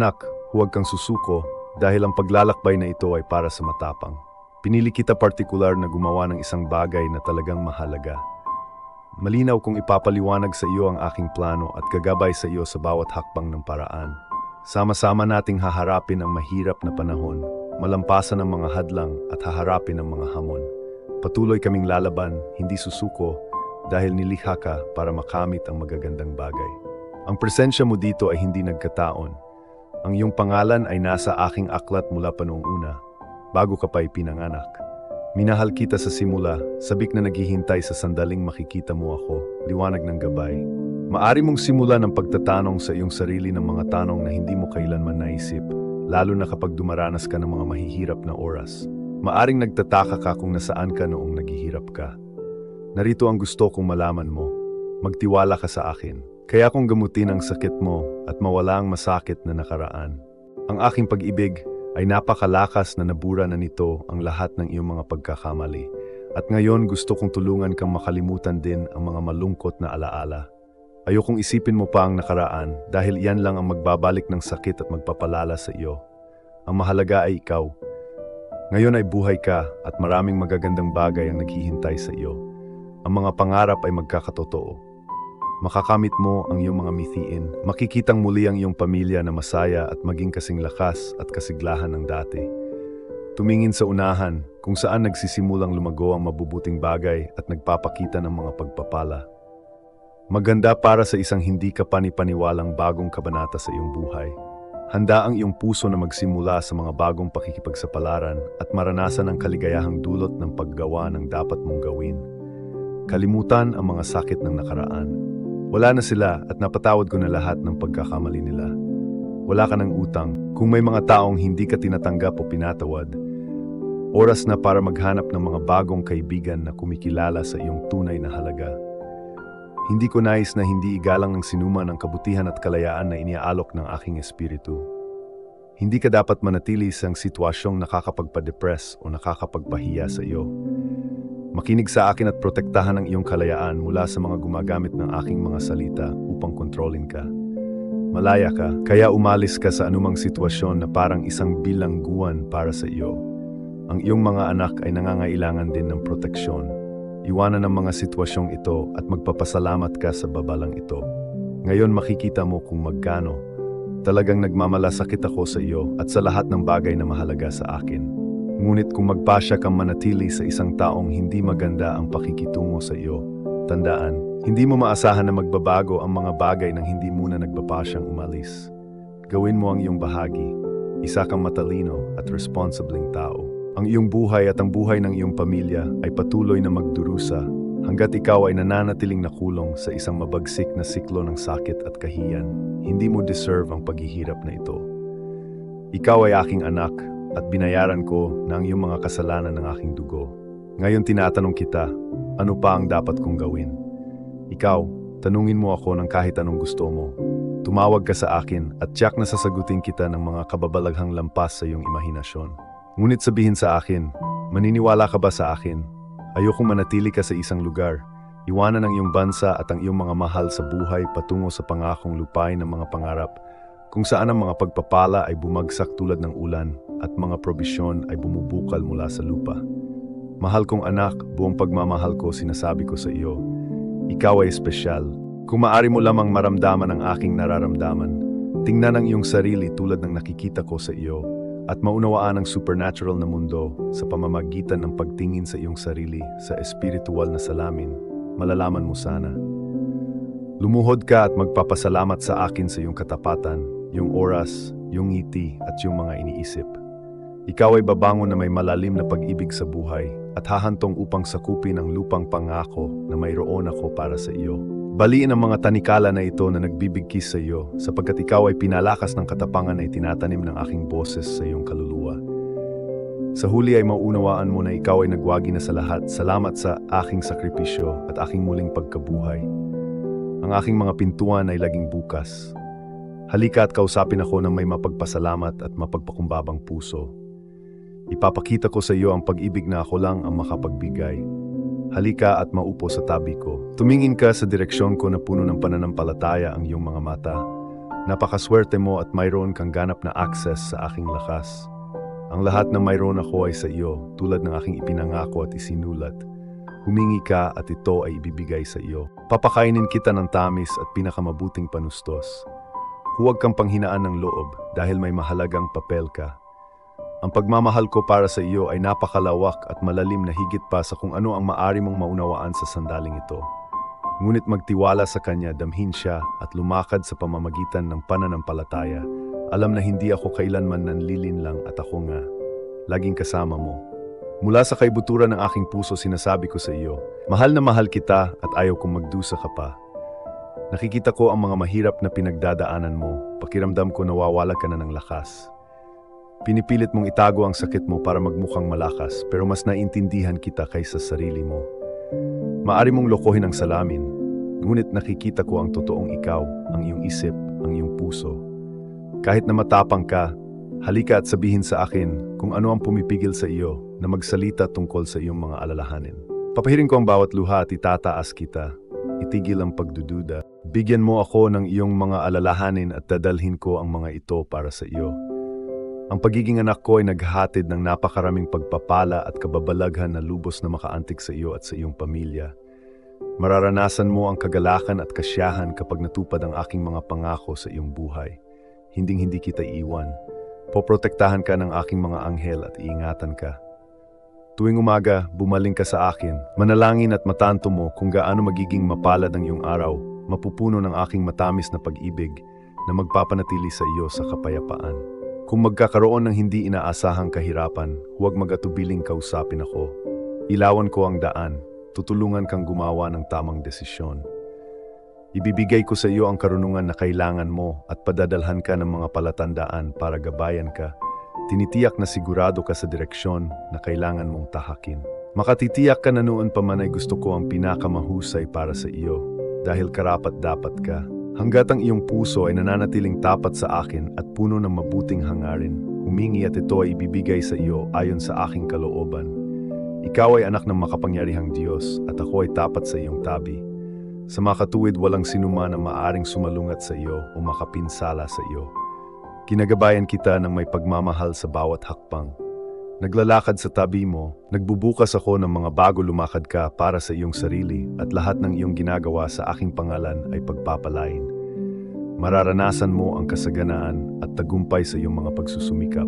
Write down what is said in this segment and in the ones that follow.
Anak, huwag kang susuko dahil ang paglalakbay na ito ay para sa matapang. Pinili kita partikular na gumawa ng isang bagay na talagang mahalaga. Malinaw kung ipapaliwanag sa iyo ang aking plano at gagabay sa iyo sa bawat hakbang ng paraan. Sama-sama nating haharapin ang mahirap na panahon, malampasan ang mga hadlang at haharapin ang mga hamon. Patuloy kaming lalaban, hindi susuko, dahil nilikha ka para makamit ang magagandang bagay. Ang presensya mo dito ay hindi nagkataon. Ang iyong pangalan ay nasa aking aklat mula pa noong una, bago ka pa ipinanganak. Minahal kita sa simula, sabik na naghihintay sa sandaling makikita mo ako, liwanag ng gabay. Maari mong simulan ang pagtatanong sa iyong sarili ng mga tanong na hindi mo kailanman naisip, lalo na kapag dumaranas ka ng mga mahihirap na oras. Maaring nagtataka ka kung nasaan ka noong naghihirap ka. Narito ang gusto kong malaman mo. Magtiwala ka sa akin. Kaya kong gamutin ang sakit mo at mawala ang masakit na nakaraan. Ang aking pag-ibig ay napakalakas na nabura na nito ang lahat ng iyong mga pagkakamali. At ngayon gusto kong tulungan kang makalimutan din ang mga malungkot na alaala. Ayokong isipin mo pa ang nakaraan dahil iyan lang ang magbabalik ng sakit at magpapalala sa iyo. Ang mahalaga ay ikaw. Ngayon ay buhay ka at maraming magagandang bagay ang naghihintay sa iyo. Ang mga pangarap ay magkakatotoo. Makakamit mo ang iyong mga mithiin. Makikitang muli ang iyong pamilya na masaya at maging kasing lakas at kasiglahan ng dati. Tumingin sa unahan kung saan nagsisimulang lumago ang mabubuting bagay at nagpapakita ng mga pagpapala. Maganda para sa isang hindi ka panipaniwalang bagong kabanata sa iyong buhay. Handa ang iyong puso na magsimula sa mga bagong pakikipagsapalaran at maranasan ang kaligayahang dulot ng paggawa ng dapat mong gawin. Kalimutan ang mga sakit ng nakaraan. Wala na sila at napatawad ko na lahat ng pagkakamali nila. Wala ka ng utang. Kung may mga taong hindi ka tinatanggap o pinatawad, oras na para maghanap ng mga bagong kaibigan na kumikilala sa iyong tunay na halaga. Hindi ko nais na hindi igalang ng sinuman ang kabutihan at kalayaan na iniaalok ng aking espiritu. Hindi ka dapat manatili sa sitwasyong nakakapagpa-depress o nakakapagpahiya sa iyo. Makinig sa akin at protektahan ang iyong kalayaan mula sa mga gumagamit ng aking mga salita upang kontrolin ka. Malaya ka, kaya umalis ka sa anumang sitwasyon na parang isang bilangguan para sa iyo. Ang iyong mga anak ay nangangailangan din ng proteksyon. Iwanan ang mga sitwasyong ito at magpapasalamat ka sa babalang ito. Ngayon makikita mo kung magkano. Talagang nagmamalasakit ako sa iyo at sa lahat ng bagay na mahalaga sa akin. Ngunit kung magpasya kang manatili sa isang taong hindi maganda ang pakikitungo sa iyo, tandaan, hindi mo maasahan na magbabago ang mga bagay nang hindi muna nagpapasyang umalis. Gawin mo ang iyong bahagi. Isa kang matalino at responsibleng tao. Ang iyong buhay at ang buhay ng iyong pamilya ay patuloy na magdurusa hanggat ikaw ay nananatiling nakulong sa isang mabagsik na siklo ng sakit at kahiyan. Hindi mo deserve ang paghihirap na ito. Ikaw ay aking anak at binayaran ko na ang iyong mga kasalanan ng aking dugo. Ngayon tinatanong kita, ano pa ang dapat kong gawin? Ikaw, tanungin mo ako ng kahit anong gusto mo. Tumawag ka sa akin at tiyak na sasagutin kita ng mga kababalaghang lampas sa iyong imahinasyon. Ngunit sabihin sa akin, maniniwala ka ba sa akin? Ayokong manatili ka sa isang lugar. Iwanan ang iyong bansa at ang iyong mga mahal sa buhay patungo sa pangakong lupain ng mga pangarap, kung saan ang mga pagpapala ay bumagsak tulad ng ulan at mga probisyon ay bumubukal mula sa lupa. Mahal kong anak, buong pagmamahal ko sinasabi ko sa iyo, ikaw ay espesyal. Kung maaari mo lamang maramdaman ang aking nararamdaman, tingnan ang iyong sarili tulad ng nakikita ko sa iyo at maunawaan ang supernatural na mundo sa pamamagitan ng pagtingin sa iyong sarili sa espiritual na salamin. Malalaman mo sana. Lumuhod ka at magpapasalamat sa akin sa iyong katapatan, yung oras, yung ngiti at yung mga iniisip. Ikaw ay babangon na may malalim na pag-ibig sa buhay at hahantong upang sakupin ang lupang pangako na mayroon ako para sa iyo. Baliin ang mga tanikala na ito na nagbibigkis sa iyo sapagkat ikaw ay pinalakas ng katapangan na itinatanim ng aking boses sa iyong kaluluwa. Sa huli ay maunawaan mo na ikaw ay nagwagi na sa lahat. Salamat sa aking sakripisyo at aking muling pagkabuhay. Ang aking mga pintuan ay laging bukas. Halika at kausapin ako ng may mapagpasalamat at mapagpakumbabang puso. Ipapakita ko sa iyo ang pag-ibig na ako lang ang makapagbigay. Halika at maupo sa tabi ko. Tumingin ka sa direksyon ko na puno ng pananampalataya ang iyong mga mata. Napakaswerte mo at mayroon kang ganap na access sa aking lakas. Ang lahat ng mayroon ako ay sa iyo, tulad ng aking ipinangako at isinulat. Humingi ka at ito ay ibibigay sa iyo. Papakainin kita ng tamis at pinakamabuting panustos. Huwag kang panghinaan ng loob dahil may mahalagang papel ka. Ang pagmamahal ko para sa iyo ay napakalawak at malalim na higit pa sa kung ano ang maaari mong maunawaan sa sandaling ito. Ngunit magtiwala sa Kanya, damhin siya at lumakad sa pamamagitan ng pananampalataya. Alam na hindi ako kailanman nanlilin lang at ako nga, laging kasama mo. Mula sa kaibuturan ng aking puso sinasabi ko sa iyo, mahal na mahal kita at ayaw kong magdusa ka pa. Nakikita ko ang mga mahirap na pinagdadaanan mo, pakiramdam ko nawawala ka na ng lakas. Pinipilit mong itago ang sakit mo para magmukhang malakas, pero mas naintindihan kita kaysa sarili mo. Maari mong lokohin ang salamin, ngunit nakikita ko ang totoong ikaw, ang iyong isip, ang iyong puso. Kahit na matapang ka, halika at sabihin sa akin kung ano ang pumipigil sa iyo na magsalita tungkol sa iyong mga alalahanin. Papahirin ko ang bawat luha at itataas kita. Itigil ang pagdududa. Bigyan mo ako ng iyong mga alalahanin at dadalhin ko ang mga ito para sa iyo. Ang pagiging anak ko ay naghahatid ng napakaraming pagpapala at kababalaghan na lubos na makaantig sa iyo at sa iyong pamilya. Mararanasan mo ang kagalakan at kasiyahan kapag natupad ang aking mga pangako sa iyong buhay. Hinding-hindi kita iiwan. Poprotektahan ka ng aking mga anghel at iingatan ka. Tuwing umaga, bumaling ka sa akin. Manalangin at matanto mo kung gaano magiging mapalad ang iyong araw, mapupuno ng aking matamis na pag-ibig na magpapanatili sa iyo sa kapayapaan. Kung magkakaroon ng hindi inaasahang kahirapan, huwag mag-atubiling kausapin ako. Ilawan ko ang daan, tutulungan kang gumawa ng tamang desisyon. Ibibigay ko sa iyo ang karunungan na kailangan mo at padadalhan ka ng mga palatandaan para gabayan ka. Tinitiyak na sigurado ka sa direksyon na kailangan mong tahakin. Makatitiyak ka na noon pa man ay gusto ko ang pinakamahusay para sa iyo dahil karapat-dapat ka. Hanggat ang iyong puso ay nananatiling tapat sa akin at puno ng mabuting hangarin, humingi at ito ay ibibigay sa iyo ayon sa aking kalooban. Ikaw ay anak ng makapangyarihang Diyos at ako ay tapat sa iyong tabi. Sa makatuwid walang sinuman ang maaring sumalungat sa iyo o makapinsala sa iyo. Kinagabayan kita ng may pagmamahal sa bawat hakbang. Naglalakad sa tabi mo, nagbubukas ako ng mga bago lumakad ka para sa iyong sarili at lahat ng iyong ginagawa sa aking pangalan ay pagpapalain. Mararanasan mo ang kasaganaan at tagumpay sa iyong mga pagsusumikap.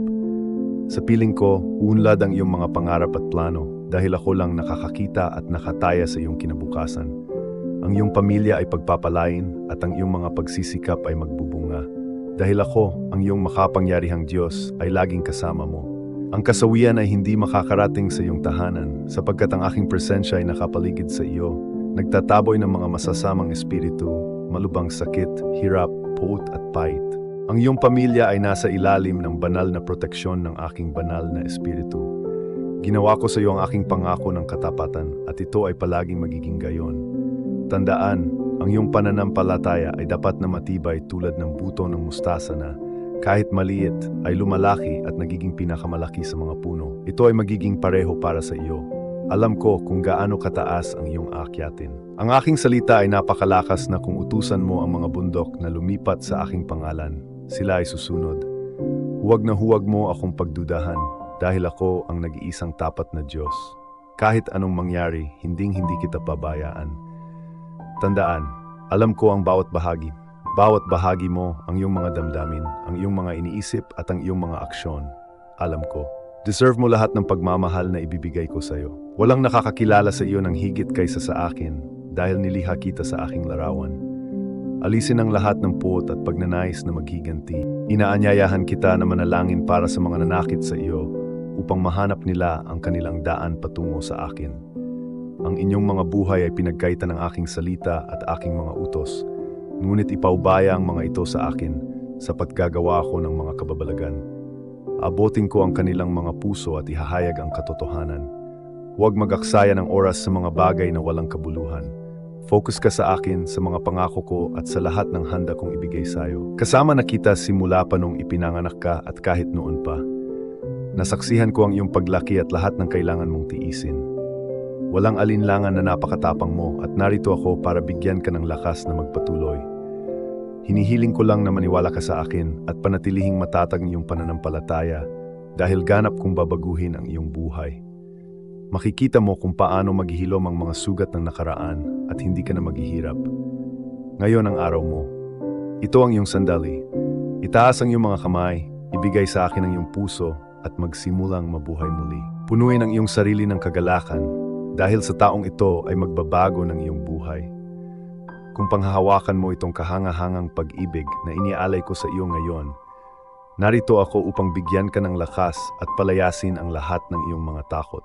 Sa piling ko, uunlad ang iyong mga pangarap at plano dahil ako lang nakakakita at nakataya sa iyong kinabukasan. Ang iyong pamilya ay pagpapalain at ang iyong mga pagsisikap ay magbubunga. Dahil ako, ang iyong makapangyarihang Diyos, ay laging kasama mo. Ang kasawian ay hindi makakarating sa iyong tahanan sapagkat ang aking presensya ay nakapaligid sa iyo. Nagtataboy ng mga masasamang espiritu, malubhang sakit, hirap, puot at pait. Ang iyong pamilya ay nasa ilalim ng banal na proteksyon ng aking banal na espiritu. Ginawa ko sa iyo ang aking pangako ng katapatan at ito ay palaging magiging gayon. Tandaan, ang iyong pananampalataya ay dapat na matibay tulad ng buto ng mustasa na kahit maliit ay lumalaki at nagiging pinakamalaki sa mga puno. Ito ay magiging pareho para sa iyo. Alam ko kung gaano kataas ang iyong aakyatin. Ang aking salita ay napakalakas na kung utusan mo ang mga bundok na lumipat sa aking pangalan, sila ay susunod. Huwag mo akong pagdudahan dahil ako ang nag-iisang tapat na Diyos. Kahit anong mangyari, hindi kita pabayaan. Tandaan, alam ko ang bawat bahagi. Bawat bahagi mo, ang iyong mga damdamin, ang iyong mga iniisip at ang iyong mga aksyon. Alam ko. Deserve mo lahat ng pagmamahal na ibibigay ko sa iyo. Walang nakakakilala sa iyo ng higit kaysa sa akin dahil niliha kita sa aking larawan. Alisin ang lahat ng puot at pagnanais na maghiganti. Inaanyayahan kita na manalangin para sa mga nanakit sa iyo upang mahanap nila ang kanilang daan patungo sa akin. Ang inyong mga buhay ay pinagkaitan ng aking salita at aking mga utos. Ngunit ipaubaya ang mga ito sa akin sapat gagawa ako ng mga kababalagan. Abutin ko ang kanilang mga puso at ihahayag ang katotohanan. Huwag mag-aksaya ng oras sa mga bagay na walang kabuluhan. Focus ka sa akin, sa mga pangako ko at sa lahat ng handa kong ibigay sa iyo. Kasama na kita simula pa nung ipinanganak ka at kahit noon pa. Nasaksihan ko ang iyong paglaki at lahat ng kailangan mong tiisin. Walang alinlangan na napakatapang mo at narito ako para bigyan ka ng lakas na magpatuloy. Hinihiling ko lang na maniwala ka sa akin at panatilihing matatag ang iyong pananampalataya dahil ganap kong babaguhin ang iyong buhay. Makikita mo kung paano maghihilom ang mga sugat ng nakaraan at hindi ka na maghihirap. Ngayon ang araw mo. Ito ang iyong sandali. Itaas ang iyong mga kamay, ibigay sa akin ang iyong puso at magsimulang mabuhay muli. Punuin ang iyong sarili ng kagalakan dahil sa taong ito ay magbabago ng iyong buhay. Kung panghahawakan mo itong kahangahangang pag-ibig na iniaalay ko sa iyo ngayon, narito ako upang bigyan ka ng lakas at palayasin ang lahat ng iyong mga takot.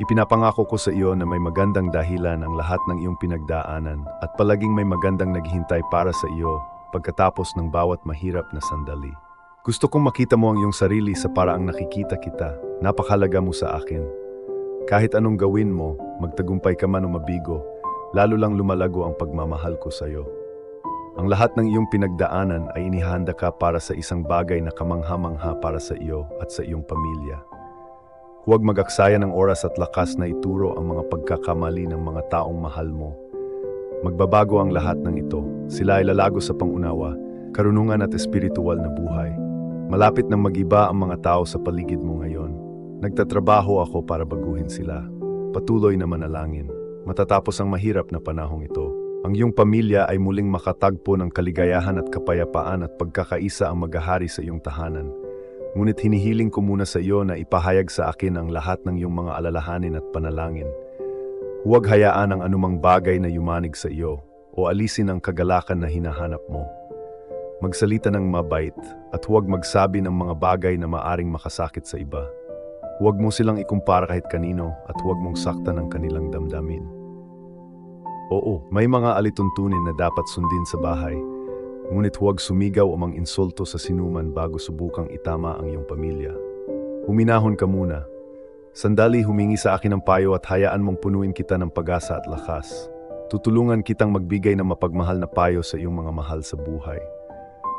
Ipinapangako ko sa iyo na may magandang dahilan ang lahat ng iyong pinagdaanan at palaging may magandang naghihintay para sa iyo pagkatapos ng bawat mahirap na sandali. Gusto kong makita mo ang iyong sarili sa paraang nakikita kita. Napakahalaga mo sa akin. Kahit anong gawin mo, magtagumpay ka man o mabigo, lalo lang lumalago ang pagmamahal ko sa iyo. Ang lahat ng iyong pinagdaanan ay inihanda ka para sa isang bagay na kamangha-mangha para sa iyo at sa iyong pamilya. Huwag mag-aksaya ng oras at lakas na ituro ang mga pagkakamali ng mga taong mahal mo. Magbabago ang lahat ng ito. Sila ay lalago sa pangunawa, karunungan at espiritual na buhay. Malapit nang mag-iba ang mga tao sa paligid mo ngayon. Nagtatrabaho ako para baguhin sila. Patuloy na manalangin. Matatapos ang mahirap na panahong ito. Ang iyong pamilya ay muling makatagpo ng kaligayahan at kapayapaan at pagkakaisa ang maghahari sa iyong tahanan. Ngunit hinihiling ko muna sa iyo na ipahayag sa akin ang lahat ng iyong mga alalahanin at panalangin. Huwag hayaan ang anumang bagay na yumanig sa iyo o alisin ang kagalakan na hinahanap mo. Magsalita ng mabait at huwag magsabi ng mga bagay na maaring makasakit sa iba. Huwag mo silang ikumpara kahit kanino at huwag mong saktan ang kanilang damdamin. Oo, may mga alituntunin na dapat sundin sa bahay. Ngunit huwag sumigaw o mang-insulto sa sinuman bago subukang itama ang iyong pamilya. Huminahon ka muna. Sandali humingi sa akin ng payo at hayaan mong punuin kita ng pag-asa at lakas. Tutulungan kitang magbigay ng mapagmahal na payo sa iyong mga mahal sa buhay.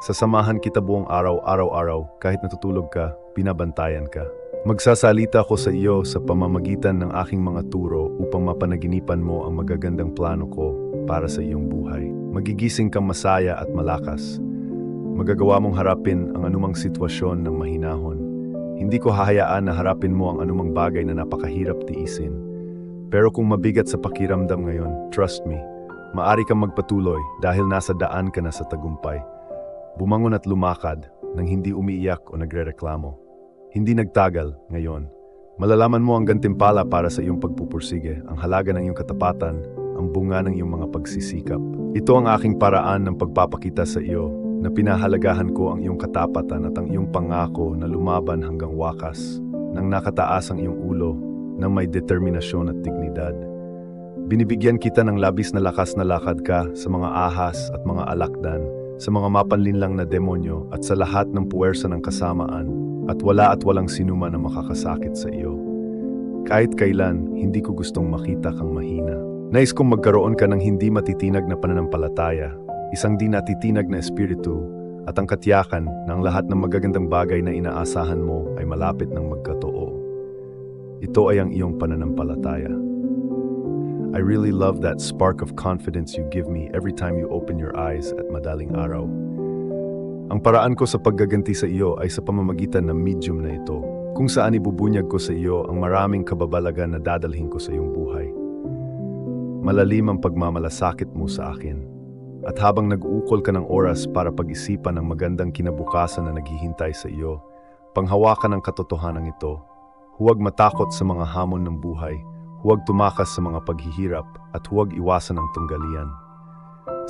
Sasamahan kita buong araw-araw kahit natutulog ka, binabantayan ka. Magsasalita ko sa iyo sa pamamagitan ng aking mga turo upang mapanaginipan mo ang magagandang plano ko para sa iyong buhay. Magigising kang masaya at malakas. Magagawa mong harapin ang anumang sitwasyon ng mahinahon. Hindi ko hahayaan na harapin mo ang anumang bagay na napakahirap tiisin. Pero kung mabigat sa pakiramdam ngayon, trust me, maari kang magpatuloy dahil nasa daan ka na sa tagumpay. Bumangon at lumakad nang hindi umiiyak o nagrereklamo. Hindi nagtagal ngayon. Malalaman mo ang gantimpala para sa iyong pagpupursige, ang halaga ng iyong katapatan, ang bunga ng iyong mga pagsisikap. Ito ang aking paraan ng pagpapakita sa iyo na pinahalagahan ko ang iyong katapatan at ang iyong pangako na lumaban hanggang wakas, nang nakataas ang iyong ulo, nang may determinasyon at dignidad. Binibigyan kita ng labis na lakas na lakad ka sa mga ahas at mga alakdan, sa mga mapanlinlang na demonyo at sa lahat ng puwersa ng kasamaan, at walang sinuman na makakasakit sa iyo. Kahit kailan, hindi ko gustong makita kang mahina. Nais kong magkaroon ka ng hindi matitinag na pananampalataya, isang di natitinag na espiritu, at ang katiyakan na ang lahat ng magagandang bagay na inaasahan mo ay malapit ng magkatoo. Ito ay ang iyong pananampalataya. I really love that spark of confidence you give me every time you open your eyes at madaling araw. Ang paraan ko sa paggaganti sa iyo ay sa pamamagitan ng medium na ito, kung saan ibubunyag ko sa iyo ang maraming kababalagan na dadalhin ko sa iyong buhay. Malalim ang pagmamalasakit mo sa akin. At habang nag-uukol ka ng oras para pag-isipan ang magandang kinabukasan na naghihintay sa iyo, panghawakan ang katotohanan ito. Huwag matakot sa mga hamon ng buhay, huwag tumakas sa mga paghihirap, at huwag iwasan ang tunggalian.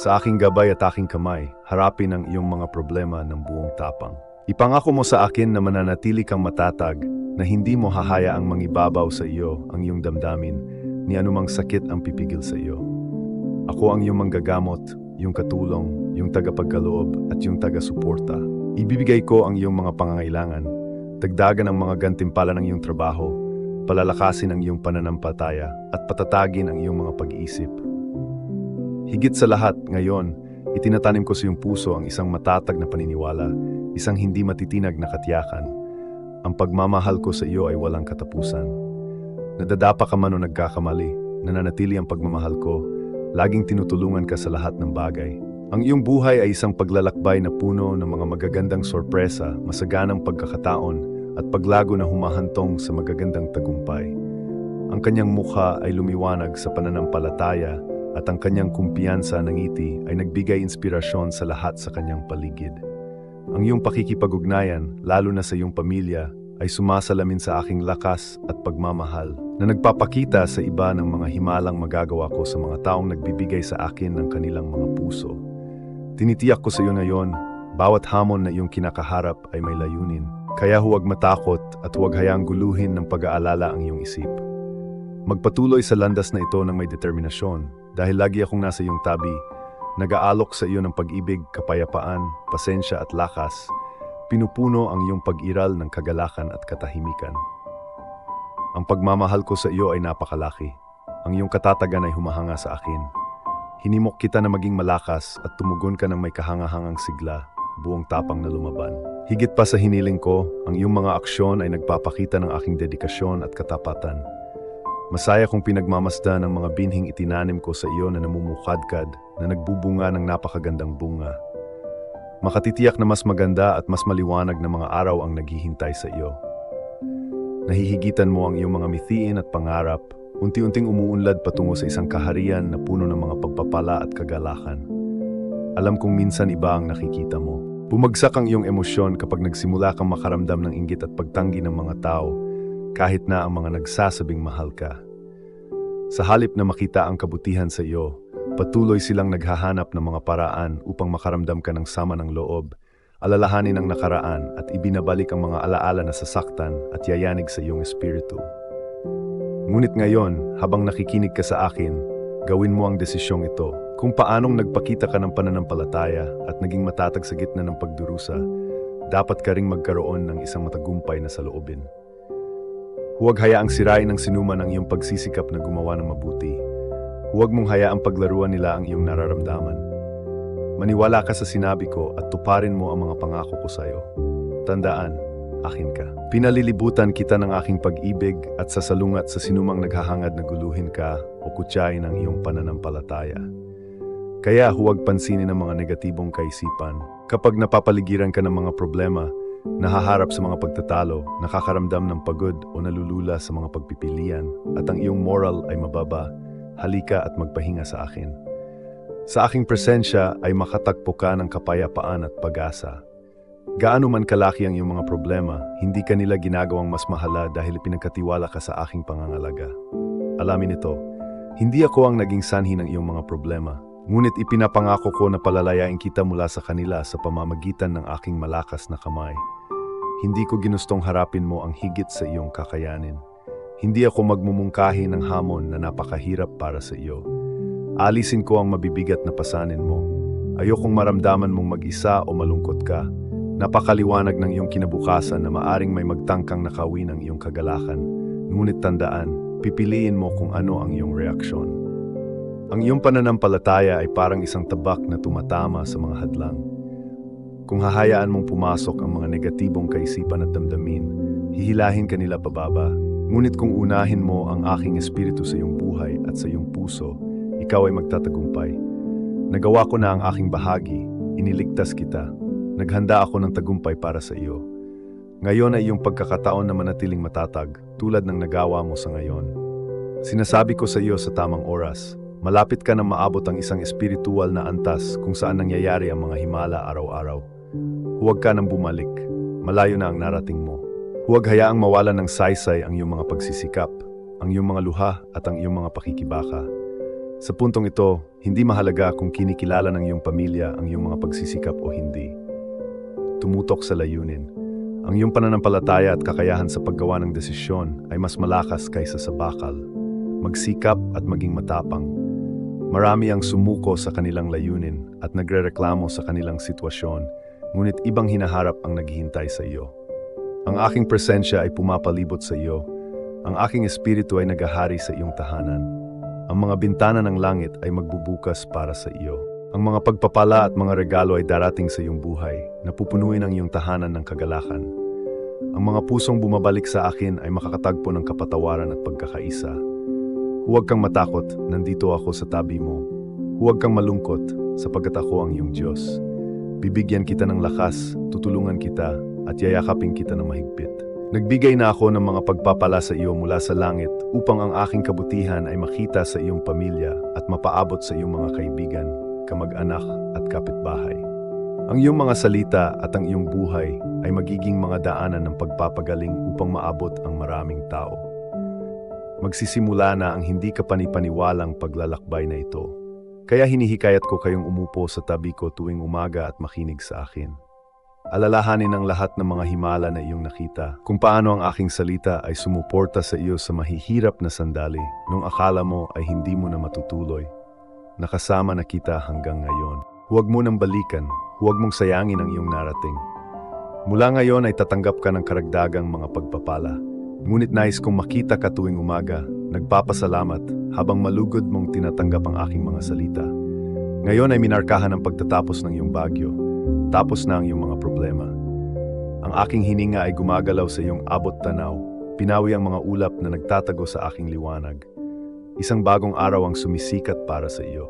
Sa aking gabay at aking kamay, harapin ang iyong mga problema ng buong tapang. Ipangako mo sa akin na mananatili kang matatag, na hindi mo hahayaang mangibabaw sa iyo ang iyong damdamin, ni anumang sakit ang pipigil sa iyo. Ako ang iyong manggagamot, iyong katulong, iyong tagapagkaloob at iyong taga-suporta. Ibibigay ko ang iyong mga pangangailangan, dagdagan ang mga gantimpala ng iyong trabaho, palalakasin ang iyong pananampalataya at patatagin ang iyong mga pag-iisip. Higit sa lahat, ngayon, itinatanim ko sa iyong puso ang isang matatag na paniniwala, isang hindi matitinag na katiyakan. Ang pagmamahal ko sa iyo ay walang katapusan. Nadadapa ka man o nagkakamali, nananatili ang pagmamahal ko, laging tinutulungan ka sa lahat ng bagay. Ang iyong buhay ay isang paglalakbay na puno ng mga magagandang sorpresa, masaganang pagkakataon, at paglago na humahantong sa magagandang tagumpay. Ang kanyang mukha ay lumiwanag sa pananampalataya at ang kanyang kumpiyansa ng ngiti ay nagbigay inspirasyon sa lahat sa kanyang paligid. Ang iyong pakikipag-ugnayan, lalo na sa iyong pamilya, ay sumasalamin sa aking lakas at pagmamahal na nagpapakita sa iba ng mga himalang magagawa ko sa mga taong nagbibigay sa akin ng kanilang mga puso. Tinitiyak ko sa iyo ngayon, bawat hamon na iyong kinakaharap ay may layunin. Kaya huwag matakot at huwag hayaang guluhin ng pag-aalala ang iyong isip. Magpatuloy sa landas na ito ng may determinasyon dahil lagi akong nasa iyong tabi, nag-aalok sa iyo ng pag-ibig, kapayapaan, pasensya at lakas, pinupuno ang iyong pag-iral ng kagalakan at katahimikan. Ang pagmamahal ko sa iyo ay napakalaki. Ang iyong katatagan ay humahanga sa akin. Hinimok kita na maging malakas at tumugon ka ng may kahangahangang sigla, buong tapang na lumaban. Higit pa sa hiniling ko, ang iyong mga aksyon ay nagpapakita ng aking dedikasyon at katapatan. Masaya kong pinagmamasdan ng mga binhing itinanim ko sa iyo na namumukadkad, na nagbubunga ng napakagandang bunga. Makatitiyak na mas maganda at mas maliwanag na mga araw ang naghihintay sa iyo. Nahihigitan mo ang iyong mga mithiin at pangarap, unti-unting umuunlad patungo sa isang kaharian na puno ng mga pagpapala at kagalakan. Alam kong minsan iba ang nakikita mo. Bumagsak ang iyong emosyon kapag nagsimula kang makaramdam ng inggit at pagtanggi ng mga tao, kahit na ang mga nagsasabing mahal ka. Sa halip na makita ang kabutihan sa iyo, patuloy silang naghahanap ng mga paraan upang makaramdam ka ng sama ng loob, alalahanin ang nakaraan at ibinabalik ang mga alaala na sasaktan at yayanig sa iyong espiritu. Ngunit ngayon, habang nakikinig ka sa akin, gawin mo ang desisyong ito. Kung paanong nagpakita ka ng pananampalataya at naging matatag sa gitna ng pagdurusa, dapat ka ring magkaroon ng isang matagumpay na saloobin. Huwag hayaang sirain ng sinuman ang iyong pagsisikap na gumawa ng mabuti. Huwag mong hayaang paglaruan nila ang iyong nararamdaman. Maniwala ka sa sinabi ko at tuparin mo ang mga pangako ko sa iyo. Tandaan, akin ka. Pinalilibutan kita ng aking pag-ibig at sasalungat sa sinumang naghahangad na guluhin ka o kutsain ang iyong pananampalataya. Kaya huwag pansinin ang mga negatibong kaisipan. Kapag napapaligiran ka ng mga problema, nahaharap sa mga pagtatalo, nakakaramdam ng pagod o nalulula sa mga pagpipilian, at ang iyong moral ay mababa, halika at magpahinga sa akin. Sa aking presensya ay makatagpo ka ng kapayapaan at pag-asa. Gaano man kalaki ang iyong mga problema, hindi ka nila ginagawang mas mahala dahil pinagkatiwala ka sa aking pangangalaga. Alamin ito, hindi ako ang naging sanhi ng iyong mga problema, ngunit ipinapangako ko na palalayain kita mula sa kanila sa pamamagitan ng aking malakas na kamay. Hindi ko ginustong harapin mo ang higit sa iyong kakayanin. Hindi ako magmumungkahi ng hamon na napakahirap para sa iyo. Alisin ko ang mabibigat na pasanin mo. Ayokong maramdaman mong mag-isa o malungkot ka. Napakaliwanag ng iyong kinabukasan na maaring may magtangkang nakawin ang iyong kagalakan. Ngunit tandaan, pipiliin mo kung ano ang iyong reaksyon. Ang iyong pananampalataya ay parang isang tabak na tumatama sa mga hadlang. Kung hahayaan mong pumasok ang mga negatibong kaisipan at damdamin, hihilahin ka nila pababa. Ngunit kung unahin mo ang aking espiritu sa iyong buhay at sa iyong puso, ikaw ay magtatagumpay. Nagawa ko na ang aking bahagi, iniligtas kita. Naghanda ako ng tagumpay para sa iyo. Ngayon ay iyong pagkakataon na manatiling matatag, tulad ng nagawa mo sa ngayon. Sinasabi ko sa iyo sa tamang oras, malapit ka na maabot ang isang espiritual na antas kung saan nangyayari ang mga himala araw-araw. Huwag ka nang bumalik, malayo na ang narating mo. Huwag hayaang mawalan ng saysay ang iyong mga pagsisikap, ang iyong mga luha at ang iyong mga pakikibaka. Sa puntong ito, hindi mahalaga kung kinikilala ng iyong pamilya ang iyong mga pagsisikap o hindi. Tumutok sa layunin. Ang iyong pananampalataya at kakayahan sa paggawa ng desisyon ay mas malakas kaysa sa bakal. Magsikap at maging matapang. Marami ang sumuko sa kanilang layunin at nagrereklamo sa kanilang sitwasyon, ngunit ibang hinaharap ang naghihintay sa iyo. Ang aking presensya ay pumapalibot sa iyo. Ang aking espiritu ay naghahari sa iyong tahanan. Ang mga bintana ng langit ay magbubukas para sa iyo. Ang mga pagpapala at mga regalo ay darating sa iyong buhay, na pupunuin ang iyong tahanan ng kagalakan. Ang mga pusong bumabalik sa akin ay makakatagpo ng kapatawaran at pagkakaisa. Huwag kang matakot, nandito ako sa tabi mo. Huwag kang malungkot, sapagkat ako ang iyong Diyos. Bibigyan kita ng lakas, tutulungan kita, at yayakapin kita ng mahigpit. Nagbigay na ako ng mga pagpapala sa iyo mula sa langit upang ang aking kabutihan ay makita sa iyong pamilya at mapaabot sa iyong mga kaibigan, kamag-anak at kapitbahay. Ang iyong mga salita at ang iyong buhay ay magiging mga daanan ng pagpapagaling upang maabot ang maraming tao. Magsisimula na ang hindi kapanipaniwalang paglalakbay na ito. Kaya hinihikayat ko kayong umupo sa tabi ko tuwing umaga at makinig sa akin. Alalahanin ang lahat ng mga himala na iyong nakita, kung paano ang aking salita ay sumuporta sa iyo sa mahihirap na sandali nung akala mo ay hindi mo na matutuloy. Nakasama na kita hanggang ngayon. Huwag mo nang balikan, huwag mong sayangin ang iyong narating. Mula ngayon ay tatanggap ka ng karagdagang mga pagpapala. Ngunit nais kong makita ka tuwing umaga, nagpapasalamat habang malugod mong tinatanggap ang aking mga salita. Ngayon ay minarkahan ang pagtatapos ng iyong bagyo. Tapos na ang iyong mga problema. Ang aking hininga ay gumagalaw sa iyong abot tanaw, pinawi ang mga ulap na nagtatago sa aking liwanag. Isang bagong araw ang sumisikat para sa iyo.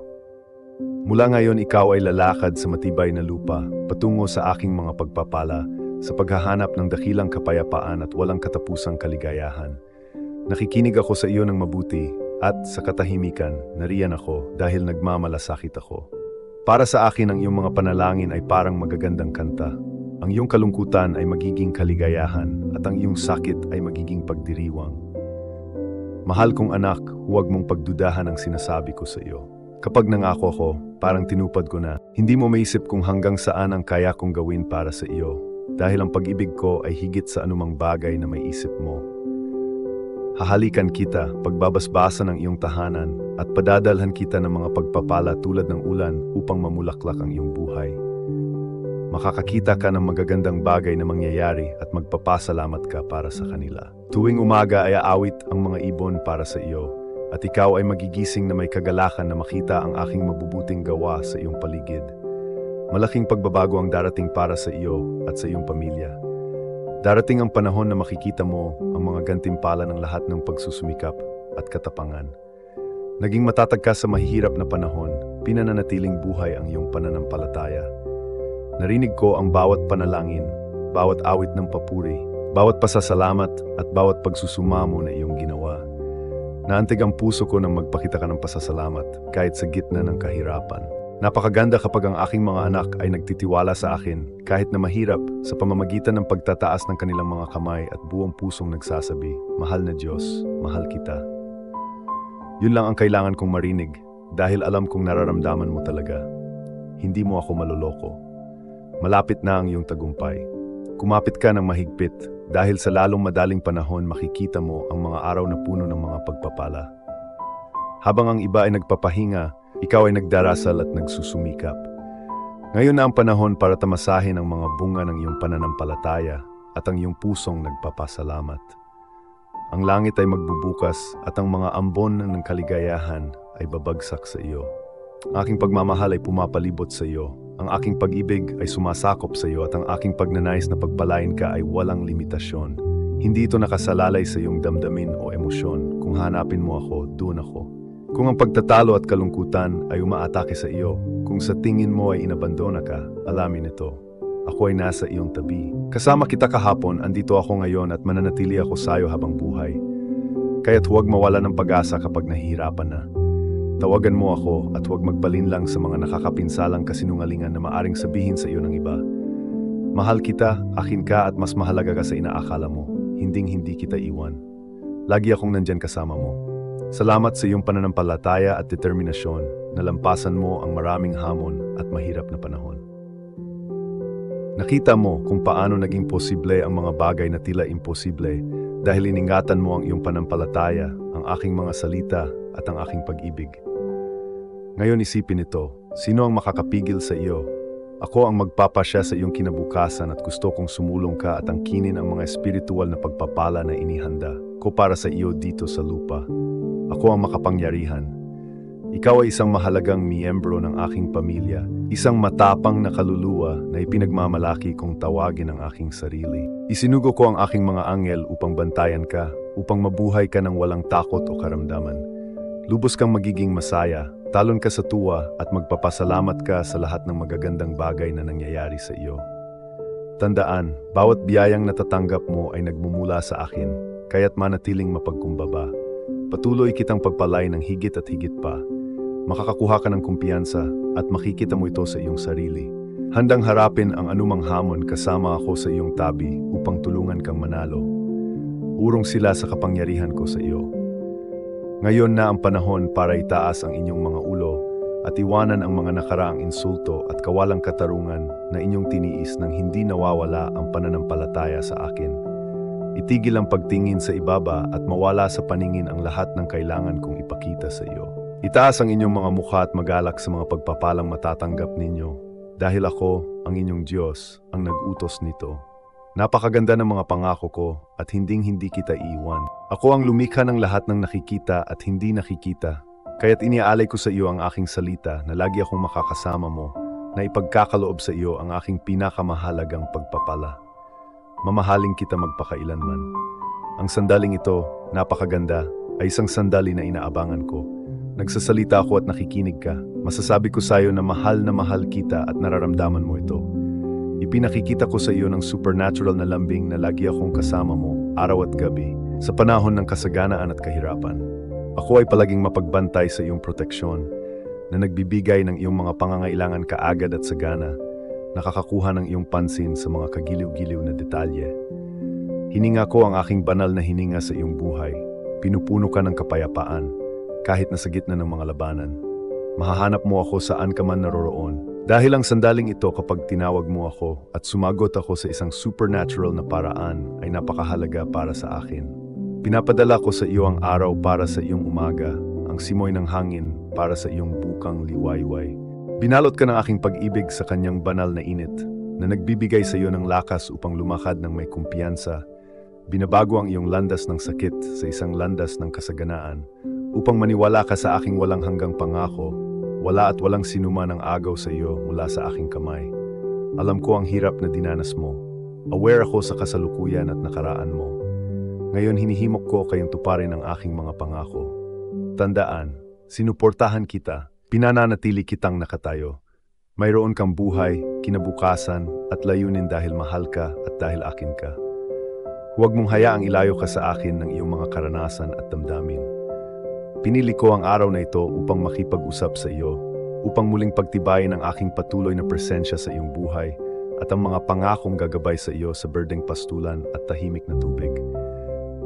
Mula ngayon ikaw ay lalakad sa matibay na lupa, patungo sa aking mga pagpapala, sa paghahanap ng dakilang kapayapaan at walang katapusang kaligayahan. Nakikinig ako sa iyo ng mabuti, at sa katahimikan, nariyan ako dahil nagmamalasakit ako. Para sa akin ang iyong mga panalangin ay parang magagandang kanta. Ang iyong kalungkutan ay magiging kaligayahan at ang iyong sakit ay magiging pagdiriwang. Mahal kong anak, huwag mong pagdudahan ang sinasabi ko sa iyo. Kapag nangako ako, parang tinupad ko na. Hindi mo maisip kung hanggang saan ang kaya kong gawin para sa iyo. Dahil ang pag-ibig ko ay higit sa anumang bagay na may isip mo. Hahalikan kita, pagbabasbasan ng iyong tahanan, at padadalhan kita ng mga pagpapala tulad ng ulan upang mamulaklak ang iyong buhay. Makakakita ka ng magagandang bagay na mangyayari at magpapasalamat ka para sa kanila. Tuwing umaga ay aawit ang mga ibon para sa iyo, at ikaw ay magigising na may kagalakan na makita ang aking mabubuting gawa sa iyong paligid. Malaking pagbabago ang darating para sa iyo at sa iyong pamilya. Darating ang panahon na makikita mo ang mga gantimpala ng lahat ng pagsusumikap at katapangan. Naging matatag ka sa mahihirap na panahon, pinananatiling buhay ang iyong pananampalataya. Narinig ko ang bawat panalangin, bawat awit ng papuri, bawat pasasalamat at bawat pagsusumamo na iyong ginawa. Naantig ang puso ko nang magpakita ka ng pasasalamat kahit sa gitna ng kahirapan. Napakaganda kapag ang aking mga anak ay nagtitiwala sa akin kahit na mahirap sa pamamagitan ng pagtataas ng kanilang mga kamay at buong pusong nagsasabi, "Mahal na Diyos, mahal kita." Yun lang ang kailangan kong marinig dahil alam kong nararamdaman mo talaga. Hindi mo ako maloloko. Malapit na ang iyong tagumpay. Kumapit ka ng mahigpit dahil sa lalong madaling panahon makikita mo ang mga araw na puno ng mga pagpapala. Habang ang iba ay nagpapahinga, ikaw ay nagdarasal at nagsusumikap. Ngayon na ang panahon para tamasahin ang mga bunga ng iyong pananampalataya at ang iyong pusong nagpapasalamat. Ang langit ay magbubukas at ang mga ambon ng kaligayahan ay babagsak sa iyo. Ang aking pagmamahal ay pumapalibot sa iyo. Ang aking pag-ibig ay sumasakop sa iyo at ang aking pagnanais na pagpalain ka ay walang limitasyon. Hindi ito nakasalalay sa iyong damdamin o emosyon. Kung hanapin mo ako, doon ako. Kung ang pagtatalo at kalungkutan ay umaatake sa iyo, kung sa tingin mo ay inabandona ka, alamin ito. Ako ay nasa iyong tabi. Kasama kita kahapon, andito ako ngayon at mananatili ako sa iyo habang buhay. Kaya't huwag mawala ng pag-asa kapag nahihirapan na. Tawagan mo ako at huwag magpalinlang sa mga nakakapinsalang kasinungalingan na maaring sabihin sa iyo ng iba. Mahal kita, akin ka at mas mahalaga ka sa inaakala mo. Hinding-hindi kita iwan. Lagi akong nandyan kasama mo. Salamat sa iyong pananampalataya at determinasyon na lampasan mo ang maraming hamon at mahirap na panahon. Nakita mo kung paano naging posible ang mga bagay na tila imposible dahil iningatan mo ang iyong panampalataya, ang aking mga salita at ang aking pag-ibig. Ngayon isipin ito, sino ang makakapigil sa iyo? Ako ang magpapasya sa iyong kinabukasan at gusto kong sumulong ka at angkinin ang mga espiritual na pagpapala na inihanda ko para sa iyo dito sa lupa. Ako ang makapangyarihan. Ikaw ay isang mahalagang miyembro ng aking pamilya, isang matapang na kaluluwa na ipinagmamalaki kong tawagin ang aking sarili. Isinugo ko ang aking mga anghel upang bantayan ka, upang mabuhay ka ng walang takot o karamdaman. Lubos kang magiging masaya, talon ka sa tuwa at magpapasalamat ka sa lahat ng magagandang bagay na nangyayari sa iyo. Tandaan, bawat biyayang natatanggap mo ay nagmumula sa akin, kaya't manatiling mapagkumbaba. Patuloy kitang pagpalay ng higit at higit pa. Makakakuha ka ng kumpiyansa at makikita mo ito sa iyong sarili. Handang harapin ang anumang hamon kasama ako sa iyong tabi upang tulungan kang manalo. Urong sila sa kapangyarihan ko sa iyo. Ngayon na ang panahon para itaas ang inyong mga ulo at iwanan ang mga nakaraang insulto at kawalang katarungan na inyong tiniis nang hindi nawawala ang pananampalataya sa akin. Itigil ang pagtingin sa ibaba at mawala sa paningin ang lahat ng kailangan kong ipakita sa iyo. Itaas ang inyong mga mukha at magalak sa mga pagpapalang matatanggap ninyo dahil ako, ang inyong Diyos, ang nag-utos nito. Napakaganda ng mga pangako ko at hinding-hindi kita iiwan. Ako ang lumikha ng lahat ng nakikita at hindi nakikita. Kaya't iniaalay ko sa iyo ang aking salita na lagi akong makakasama mo, na ipagkakaloob sa iyo ang aking pinakamahalagang pagpapala. Mamahaling kita magpakailanman. Ang sandaling ito, napakaganda, ay isang sandali na inaabangan ko. Nagsasalita ako at nakikinig ka. Masasabi ko sa iyo na mahal kita at nararamdaman mo ito. Ipinakikita ko sa iyo ng supernatural na lambing na lagi akong kasama mo, araw at gabi, sa panahon ng kasaganaan at kahirapan. Ako ay palaging mapagbantay sa iyong proteksyon, na nagbibigay ng iyong mga pangangailangan kaagad at sagana, nakakakuha ng iyong pansin sa mga kagiliw-giliw na detalye. Hininga ko ang aking banal na hininga sa iyong buhay. Pinupuno ka ng kapayapaan, kahit na sa gitna ng mga labanan. Mahahanap mo ako saan ka man naroroon. Dahil ang sandaling ito kapag tinawag mo ako at sumagot ako sa isang supernatural na paraan ay napakahalaga para sa akin. Pinapadala ko sa iyo ang araw para sa iyong umaga, ang simoy ng hangin para sa iyong bukang liwayway. Binalot ka ng aking pag-ibig sa kanyang banal na init na nagbibigay sa iyo ng lakas upang lumakad ng may kumpiyansa. Binabago ang iyong landas ng sakit sa isang landas ng kasaganaan upang maniwala ka sa aking walang hanggang pangako. Wala at walang sinuman ang agaw sa iyo mula sa aking kamay. Alam ko ang hirap na dinanas mo. Aware ako sa kasalukuyan at nakaraan mo. Ngayon hinihimok ko kayong tuparin ang aking mga pangako. Tandaan, sinuportahan kita, pinananatili kitang nakatayo. Mayroon kang buhay, kinabukasan at layunin dahil mahal ka at dahil akin ka. Huwag mong hayaang ilayo ka sa akin ng iyong mga karanasan at damdamin. Pinili ko ang araw na ito upang makipag-usap sa iyo, upang muling pagtibayin ang aking patuloy na presensya sa iyong buhay at ang mga pangakong gagabay sa iyo sa berdeng pastulan at tahimik na tubig.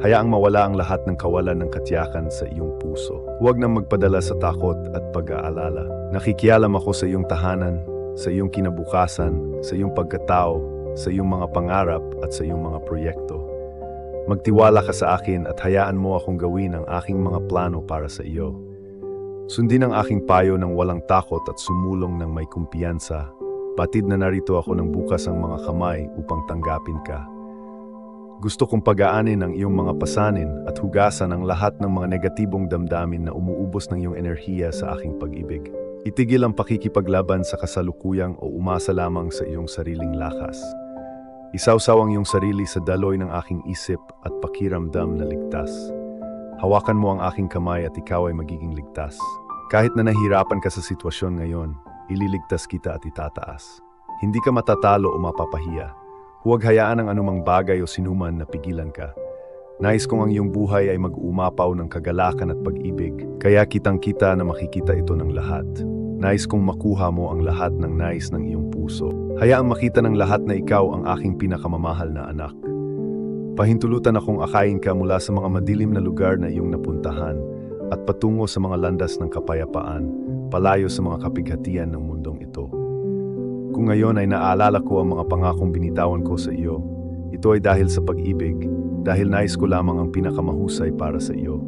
Hayaang mawala ang lahat ng kawalan ng katiyakan sa iyong puso. Huwag nang magpadala sa takot at pag-aalala. Nakikialam ako sa iyong tahanan, sa iyong kinabukasan, sa iyong pagkatao, sa iyong mga pangarap at sa iyong mga proyekto. Magtiwala ka sa akin at hayaan mo akong gawin ang aking mga plano para sa iyo. Sundin ang aking payo ng walang takot at sumulong ng may kumpiyansa. Batid na narito ako ng bukas ang mga kamay upang tanggapin ka. Gusto kong pag-aanin ang iyong mga pasanin at hugasan ang lahat ng mga negatibong damdamin na umuubos ng iyong enerhiya sa aking pag-ibig. Itigil ang pakikipaglaban sa kasalukuyang o umasa lamang sa iyong sariling lakas. Isawsaw ang iyong sarili sa daloy ng aking isip at pakiramdam na ligtas. Hawakan mo ang aking kamay at ikaw ay magiging ligtas. Kahit na nahirapan ka sa sitwasyon ngayon, ililigtas kita at itataas. Hindi ka matatalo o mapapahiya. Huwag hayaan ang anumang bagay o sinuman na pigilan ka. Nais kong ang iyong buhay ay mag-uumapaw ng kagalakan at pag-ibig, kaya kitang-kita na makikita ito ng lahat. Nais kong makuha mo ang lahat ng nais ng iyong puso. Hayaang makita ng lahat na ikaw ang aking pinakamamahal na anak. Pahintulutan akong akayin ka mula sa mga madilim na lugar na iyong napuntahan at patungo sa mga landas ng kapayapaan, palayo sa mga kapighatian ng mundong ito. Kung ngayon ay naalala ko ang mga pangakong binitawan ko sa iyo, ito ay dahil sa pag-ibig, dahil nais ko lamang ang pinakamahusay para sa iyo.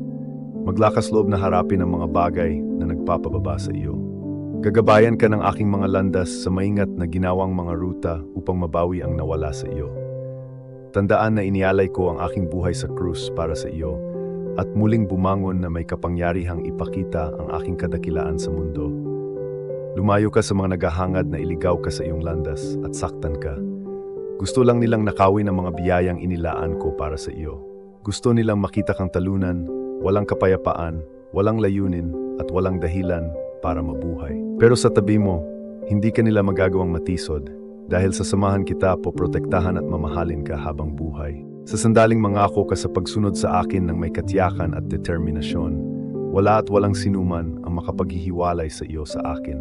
Maglakas loob na harapin ang mga bagay na nagpapababa sa iyo. Gagabayan ka ng aking mga landas sa maingat na ginawang mga ruta upang mabawi ang nawala sa iyo. Tandaan na inialay ko ang aking buhay sa krus para sa iyo at muling bumangon na may kapangyarihang ipakita ang aking kadakilaan sa mundo. Lumayo ka sa mga naghahangad na iligaw ka sa iyong landas at saktan ka. Gusto lang nilang nakawin ang mga biyayang inilaan ko para sa iyo. Gusto nilang makita kang talunan, walang kapayapaan, walang layunin at walang dahilan para mabuhay. Pero sa tabi mo, hindi ka nila magagawang matisod dahil sasamahan kita, poprotektahan at mamahalin ka habang buhay. Sa sandaling mangako ka sa pagsunod sa akin ng may katiyakan at determinasyon, wala at walang sinuman ang makapaghihiwalay sa iyo sa akin.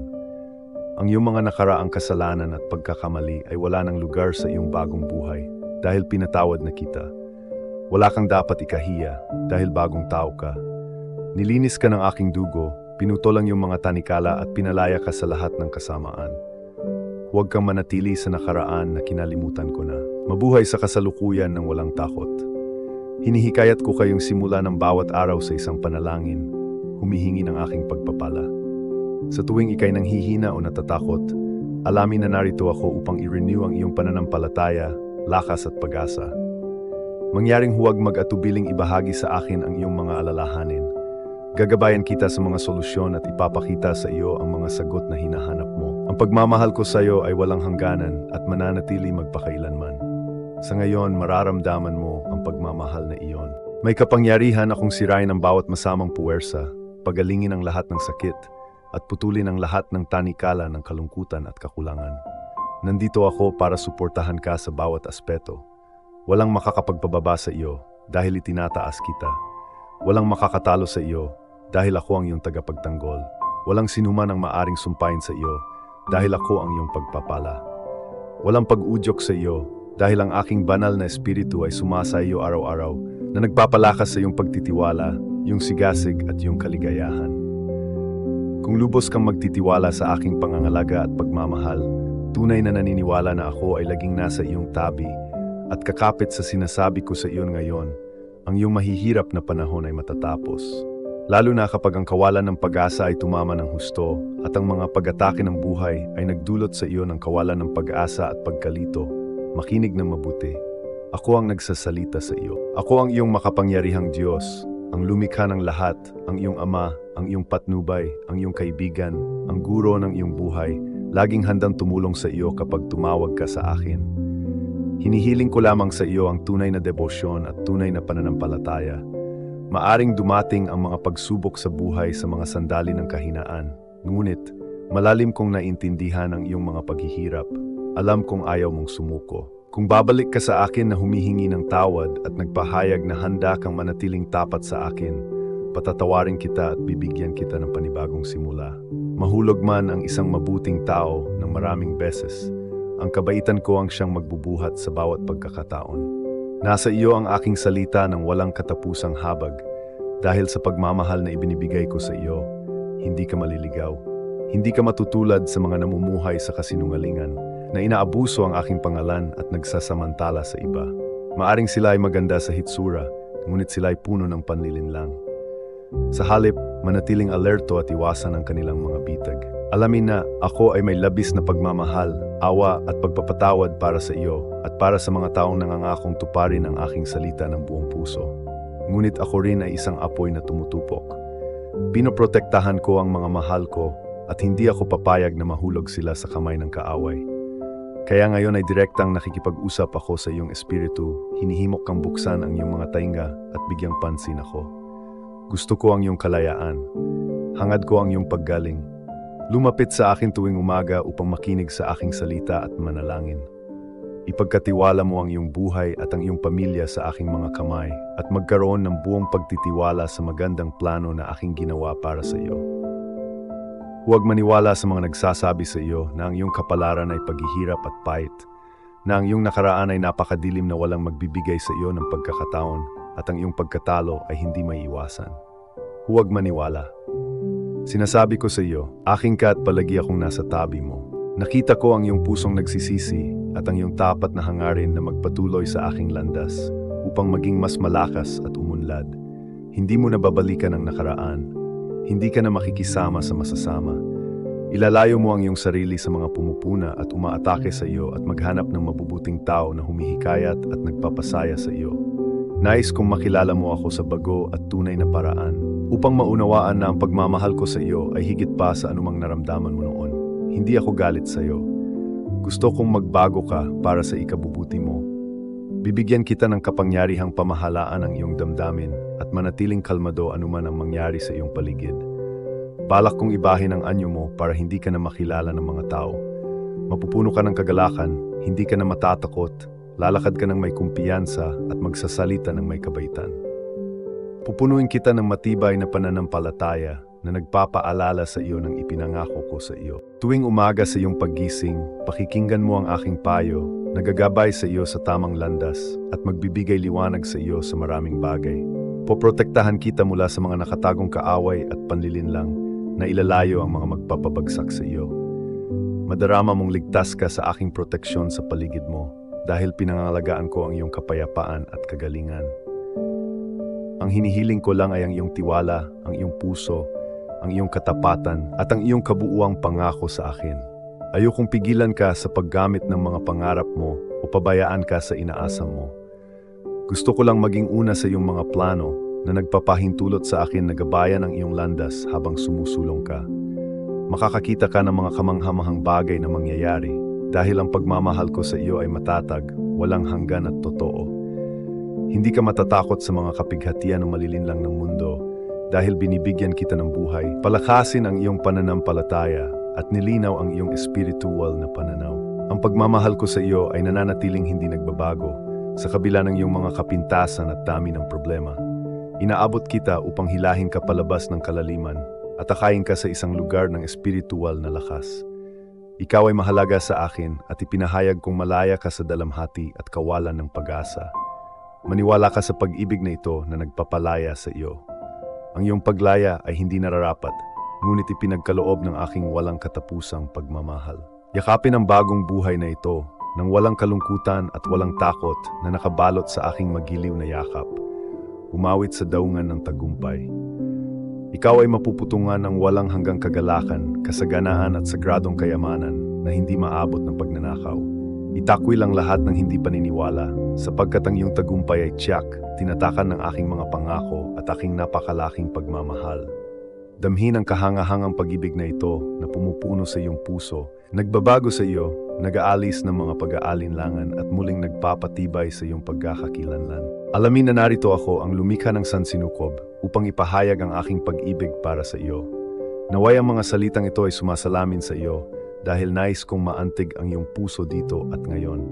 Ang iyong mga nakaraang kasalanan at pagkakamali ay wala ng lugar sa iyong bagong buhay dahil pinatawad na kita. Wala kang dapat ikahiya dahil bagong tao ka. Nilinis ka ng aking dugo, pinutol ang iyong mga tanikala at pinalaya ka sa lahat ng kasamaan. Huwag kang manatili sa nakaraan na kinalimutan ko na. Mabuhay sa kasalukuyan ng walang takot. Hinihikayat ko kayong simula ng bawat araw sa isang panalangin, humihingi ng aking pagpapala. Sa tuwing ikay nanghihina o natatakot, alamin na narito ako upang i-renew ang iyong pananampalataya, lakas at pag-asa. Mangyaring huwag mag-atubiling ibahagi sa akin ang iyong mga alalahanin. Gagabayan kita sa mga solusyon at ipapakita sa iyo ang mga sagot na hinahanap mo. Ang pagmamahal ko sa iyo ay walang hangganan at mananatili magpakailanman. Sa ngayon, mararamdaman mo ang pagmamahal na iyon. May kapangyarihan akong sirain ang bawat masamang puwersa, pagalingin ang lahat ng sakit, at putulin ang lahat ng tanikala ng kalungkutan at kakulangan. Nandito ako para suportahan ka sa bawat aspeto. Walang makakapagpababa sa iyo dahil itinataas kita. Walang makakatalo sa iyo dahil ako ang iyong tagapagtanggol. Walang sinuman ang maaring sumpain sa iyo dahil ako ang iyong pagpapala. Walang pag-udyok sa iyo dahil ang aking banal na espiritu ay sumasa iyo araw-araw na nagpapalakas sa iyong pagtitiwala, iyong sigasig at iyong kaligayahan. Kung lubos kang magtitiwala sa aking pangangalaga at pagmamahal, tunay na naniniwala na ako ay laging nasa iyong tabi at kakapit sa sinasabi ko sa iyon ngayon, ang iyong mahihirap na panahon ay matatapos. Lalo na kapag ang kawalan ng pag-asa ay tumama ng husto at ang mga pag-atake ng buhay ay nagdulot sa iyo ng kawalan ng pag-asa at pagkalito, makinig ng mabuti. Ako ang nagsasalita sa iyo. Ako ang iyong makapangyarihang Diyos, ang lumikha ng lahat, ang iyong Ama, ang iyong patnubay, ang iyong kaibigan, ang guro ng iyong buhay, laging handang tumulong sa iyo kapag tumawag ka sa akin. Hinihiling ko lamang sa iyo ang tunay na debosyon at tunay na pananampalataya. Maaring dumating ang mga pagsubok sa buhay sa mga sandali ng kahinaan, ngunit malalim kong naintindihan ang iyong mga paghihirap. Alam kong ayaw mong sumuko. Kung babalik ka sa akin na humihingi ng tawad at nagpahayag na handa kang manatiling tapat sa akin, patatawarin kita at bibigyan kita ng panibagong simula. Mahulog man ang isang mabuting tao ng maraming beses, ang kabaitan ko ang siyang magbubuhat sa bawat pagkakataon. Nasa iyo ang aking salita ng walang katapusang habag. Dahil sa pagmamahal na ibinibigay ko sa iyo, hindi ka maliligaw. Hindi ka matutulad sa mga namumuhay sa kasinungalingan na inaabuso ang aking pangalan at nagsasamantala sa iba. Maaring sila ay maganda sa hitsura, ngunit sila ay puno ng panlilinlang. Sa halip, manatiling alerto at iwasan ang kanilang mga bitag. Alamin na ako ay may labis na pagmamahal, awa at pagpapatawad para sa iyo at para sa mga taong nangangakong tuparin ang aking salita ng buong puso. Ngunit ako rin ay isang apoy na tumutupok. Pinoprotektahan ko ang mga mahal ko at hindi ako papayag na mahulog sila sa kamay ng kaaway. Kaya ngayon ay direktang nakikipag-usap ako sa iyong espiritu, hinihimok kang buksan ang iyong mga tainga at bigyang pansin ako. Gusto ko ang iyong kalayaan. Hangad ko ang iyong paggaling. Lumapit sa akin tuwing umaga upang makinig sa aking salita at manalangin. Ipagkatiwala mo ang iyong buhay at ang iyong pamilya sa aking mga kamay at magkaroon ng buong pagtitiwala sa magandang plano na aking ginawa para sa iyo. Huwag maniwala sa mga nagsasabi sa iyo na ang iyong kapalaran ay paghihirap at pait, na ang iyong nakaraan ay napakadilim na walang magbibigay sa iyo ng pagkakataon at ang iyong pagkatalo ay hindi maiiwasan. Huwag maniwala. Sinasabi ko sa iyo, aking ka at palagi akong nasa tabi mo. Nakita ko ang iyong pusong nagsisisi at ang iyong tapat na hangarin na magpatuloy sa aking landas upang maging mas malakas at umunlad. Hindi mo nababalikan ang nakaraan. Hindi ka na makikisama sa masasama. Ilalayo mo ang iyong sarili sa mga pumupuna at umaatake sa iyo at maghanap ng mabubuting tao na humihikayat at nagpapasaya sa iyo. Nais kong makilala mo ako sa bago at tunay na paraan upang maunawaan na ang pagmamahal ko sa iyo ay higit pa sa anumang naramdaman mo noon. Hindi ako galit sa iyo. Gusto kong magbago ka para sa ikabubuti mo. Bibigyan kita ng kapangyarihang pamahalaan ang iyong damdamin at manatiling kalmado anuman ang mangyari sa iyong paligid. Balak kong ibahin ang anyo mo para hindi ka na makilala ng mga tao. Mapupuno ka ng kagalakan, hindi ka na matatakot, lalakad ka ng may kumpiyansa at magsasalita ng may kabaitan. Pupunuin kita ng matibay na pananampalataya na nagpapaalala sa iyo ng ipinangako ko sa iyo. Tuwing umaga sa iyong paggising, pakikinggan mo ang aking payo, nagagabay sa iyo sa tamang landas at magbibigay liwanag sa iyo sa maraming bagay. Poprotektahan kita mula sa mga nakatagong kaaway at panlilinlang na ilalayo ang mga magpapabagsak sa iyo. Madarama mong ligtas ka sa aking proteksyon sa paligid mo dahil pinangangalagaan ko ang iyong kapayapaan at kagalingan. Ang hinihiling ko lang ay ang iyong tiwala, ang iyong puso, ang iyong katapatan at ang iyong kabuuang pangako sa akin. Ayokong pigilan ka sa paggamit ng mga pangarap mo o pabayaan ka sa inaasam mo. Gusto ko lang maging una sa iyong mga plano na nagpapahintulot sa akin na gabayan ang iyong landas habang sumusulong ka. Makakakita ka ng mga kamanghamahang bagay na mangyayari dahil ang pagmamahal ko sa iyo ay matatag, walang hanggan at totoo. Hindi ka matatakot sa mga kapighatian o malilinlang ng mundo dahil binibigyan kita ng buhay. Palakasin ang iyong pananampalataya at nilinaw ang iyong spiritual na pananaw. Ang pagmamahal ko sa iyo ay nananatiling hindi nagbabago sa kabila ng iyong mga kapintasan at dami ng problema. Inaabot kita upang hilahin ka palabas ng kalaliman at akayin ka sa isang lugar ng espiritual na lakas. Ikaw ay mahalaga sa akin at ipinahayag kong malaya ka sa dalamhati at kawalan ng pag-asa. Maniwala ka sa pag-ibig na ito na nagpapalaya sa iyo. Ang iyong paglaya ay hindi nararapat, ngunit ipinagkaloob ng aking walang katapusang pagmamahal. Yakapin ang bagong buhay na ito nang walang kalungkutan at walang takot na nakabalot sa aking magiliw na yakap. Umawit sa daungan ng tagumpay. Ikaw ay mapuputungan ng walang hanggang kagalakan, kasaganaan at sagradong kayamanan na hindi maabot ng pagnanakaw. Itakwil ang lahat ng hindi paniniwala, sapagkat ang iyong tagumpay ay tiyak, tinatakan ng aking mga pangako at aking napakalaking pagmamahal. Damhin ang kahangahangang pag-ibig na ito na pumupuno sa iyong puso, nagbabago sa iyo, nag-aalis ng mga pag-aalinlangan at muling nagpapatibay sa iyong pagkakakilanlan. Alamin na narito ako ang lumikha ng sansinukob upang ipahayag ang aking pag-ibig para sa iyo. Naway ang mga salitang ito ay sumasalamin sa iyo dahil nais kong maantig ang iyong puso dito at ngayon.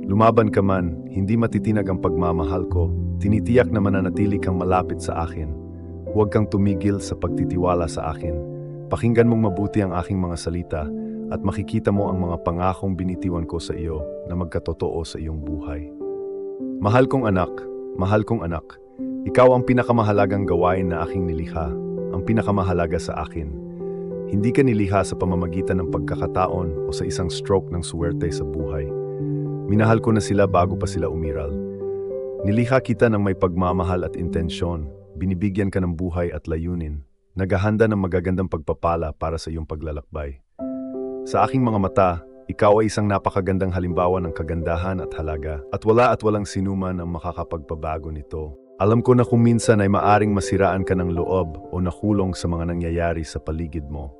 Lumaban ka man, hindi matitinag ang pagmamahal ko, tinitiyak na mananatili kang malapit sa akin. Huwag kang tumigil sa pagtitiwala sa akin. Pakinggan mong mabuti ang aking mga salita at makikita mo ang mga pangakong binitiwan ko sa iyo na magkatotoo sa iyong buhay. Mahal kong anak, ikaw ang pinakamahalagang gawain na aking nilikha, ang pinakamahalaga sa akin. Hindi ka nilikha sa pamamagitan ng pagkakataon o sa isang stroke ng suwerte sa buhay. Minahal ko na sila bago pa sila umiral. Nilikha kita ng may pagmamahal at intensyon, binibigyan ka ng buhay at layunin, naghahanda ng magagandang pagpapala para sa iyong paglalakbay. Sa aking mga mata, ikaw ay isang napakagandang halimbawa ng kagandahan at halaga at walang sinuman ang makakapagpabago nito. Alam ko na kung minsan ay maaring masiraan ka ng loob o nakulong sa mga nangyayari sa paligid mo.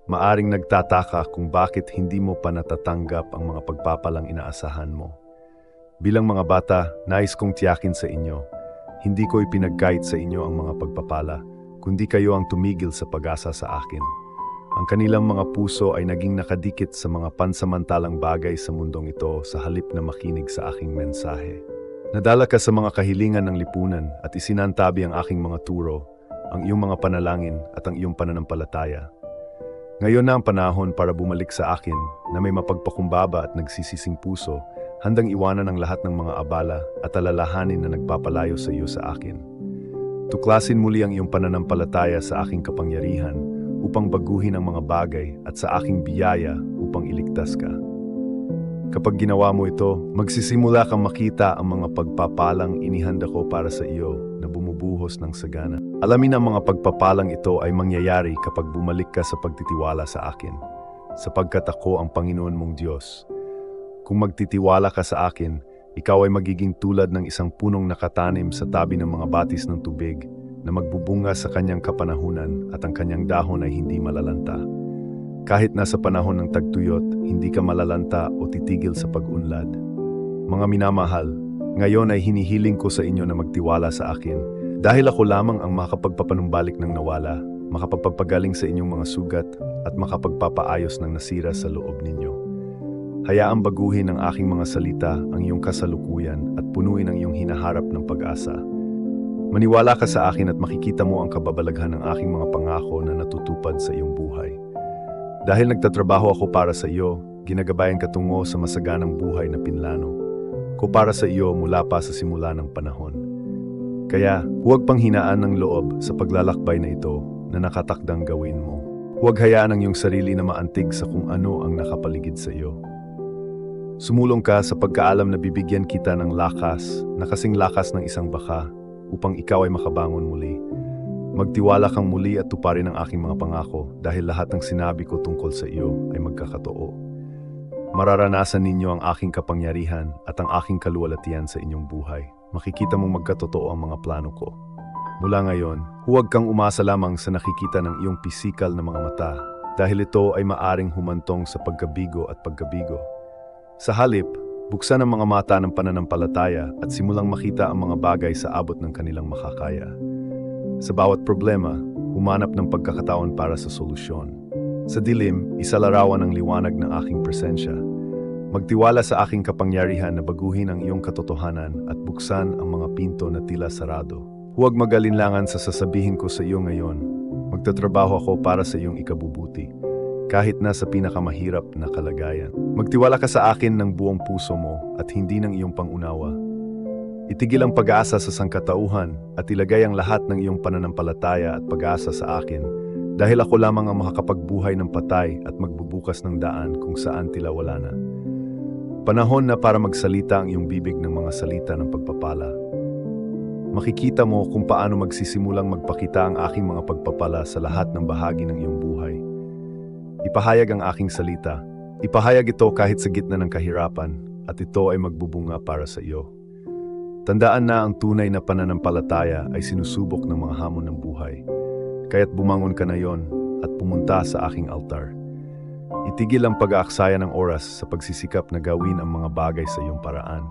Maaring nagtataka kung bakit hindi mo pa natatanggap ang mga pagpapalang inaasahan mo. Bilang mga bata, nais kong tiyakin sa inyo, hindi ko ipinagkait sa inyo ang mga pagpapala, kundi kayo ang tumigil sa pag-asa sa akin. Ang kanilang mga puso ay naging nakadikit sa mga pansamantalang bagay sa mundong ito sa halip na makinig sa aking mensahe. Nadala ka sa mga kahilingan ng lipunan at isinantabi ang aking mga turo, ang iyong mga panalangin at ang iyong pananampalataya. Ngayon na ang panahon para bumalik sa akin na may mapagpakumbaba at nagsisising puso, handang iwanan ang lahat ng mga abala at alalahanin na nagpapalayo sa iyo sa akin. Tuklasin muli ang iyong pananampalataya sa aking kapangyarihan upang baguhin ang mga bagay at sa aking biyaya upang iligtas ka. Kapag ginawa mo ito, magsisimula kang makita ang mga pagpapalang inihanda ko para sa iyo na bumubuhos ng sagana. Alamin ang mga pagpapalang ito ay mangyayari kapag bumalik ka sa pagtitiwala sa akin, sapagkat ako ang Panginoon mong Diyos. Kung magtitiwala ka sa akin, ikaw ay magiging tulad ng isang punong nakatanim sa tabi ng mga batis ng tubig na magbubunga sa kanyang kapanahunan at ang kanyang dahon ay hindi malalanta. Kahit nasa panahon ng tagtuyot, hindi ka malalanta o titigil sa pag-unlad. Mga minamahal, ngayon ay hinihiling ko sa inyo na magtiwala sa akin Dahil ako lamang ang makapagpapanumbalik ng nawala, makapagpapagaling sa inyong mga sugat, at makapagpapaayos ng nasira sa loob ninyo. Hayaang baguhin ng aking mga salita ang iyong kasalukuyan at punuin ang iyong hinaharap ng pag-asa. Maniwala ka sa akin at makikita mo ang kababalaghan ng aking mga pangako na natutupad sa iyong buhay. Dahil nagtatrabaho ako para sa iyo, ginagabayan ka tungo sa masaganang buhay na pinlano ko para sa iyo mula pa sa simula ng panahon. Kaya, huwag panghinaan ng loob sa paglalakbay na ito na nakatakdang gawin mo. Huwag hayaan ang iyong sarili na maantig sa kung ano ang nakapaligid sa iyo. Sumulong ka sa pagkaalam na bibigyan kita ng lakas na kasing lakas ng isang baka upang ikaw ay makabangon muli. Magtiwala kang muli at tuparin ang aking mga pangako dahil lahat ng sinabi ko tungkol sa iyo ay magkakatoo. Mararanasan ninyo ang aking kapangyarihan at ang aking kaluwalhatian sa inyong buhay. Makikita mong magkatotoo ang mga plano ko. Mula ngayon, huwag kang umasa lamang sa nakikita ng iyong pisikal na mga mata dahil ito ay maaring humantong sa pagkabigo at pagkabigo. Sa halip, buksan ang mga mata ng pananampalataya at simulang makita ang mga bagay sa abot ng kanilang makakaya. Sa bawat problema, humanap ng pagkakataon para sa solusyon. Sa dilim, isalarawan ang liwanag ng aking presensya. Magtiwala sa aking kapangyarihan na baguhin ang iyong katotohanan at buksan ang mga pinto na tila sarado. Huwag mag-alinlangan sa sasabihin ko sa iyo ngayon. Magtatrabaho ako para sa iyong ikabubuti, kahit na sa pinakamahirap na kalagayan. Magtiwala ka sa akin ng buong puso mo at hindi ng iyong pangunawa. Itigil ang pag-asa sa sangkatauhan at ilagay ang lahat ng iyong pananampalataya at pag-asa sa akin dahil ako lamang ang makakapagbuhay ng patay at magbubukas ng daan kung saan tila wala na. Panahon na para magsalita ang iyong bibig ng mga salita ng pagpapala. Makikita mo kung paano magsisimulang magpakita ang aking mga pagpapala sa lahat ng bahagi ng iyong buhay. Ipahayag ang aking salita. Ipahayag ito kahit sa gitna ng kahirapan at ito ay magbubunga para sa iyo. Tandaan na ang tunay na pananampalataya ay sinusubok ng mga hamon ng buhay. Kaya't bumangon ka na yon at pumunta sa aking altar. Itigil ang pag-aaksaya ng oras sa pagsisikap na gawin ang mga bagay sa iyong paraan.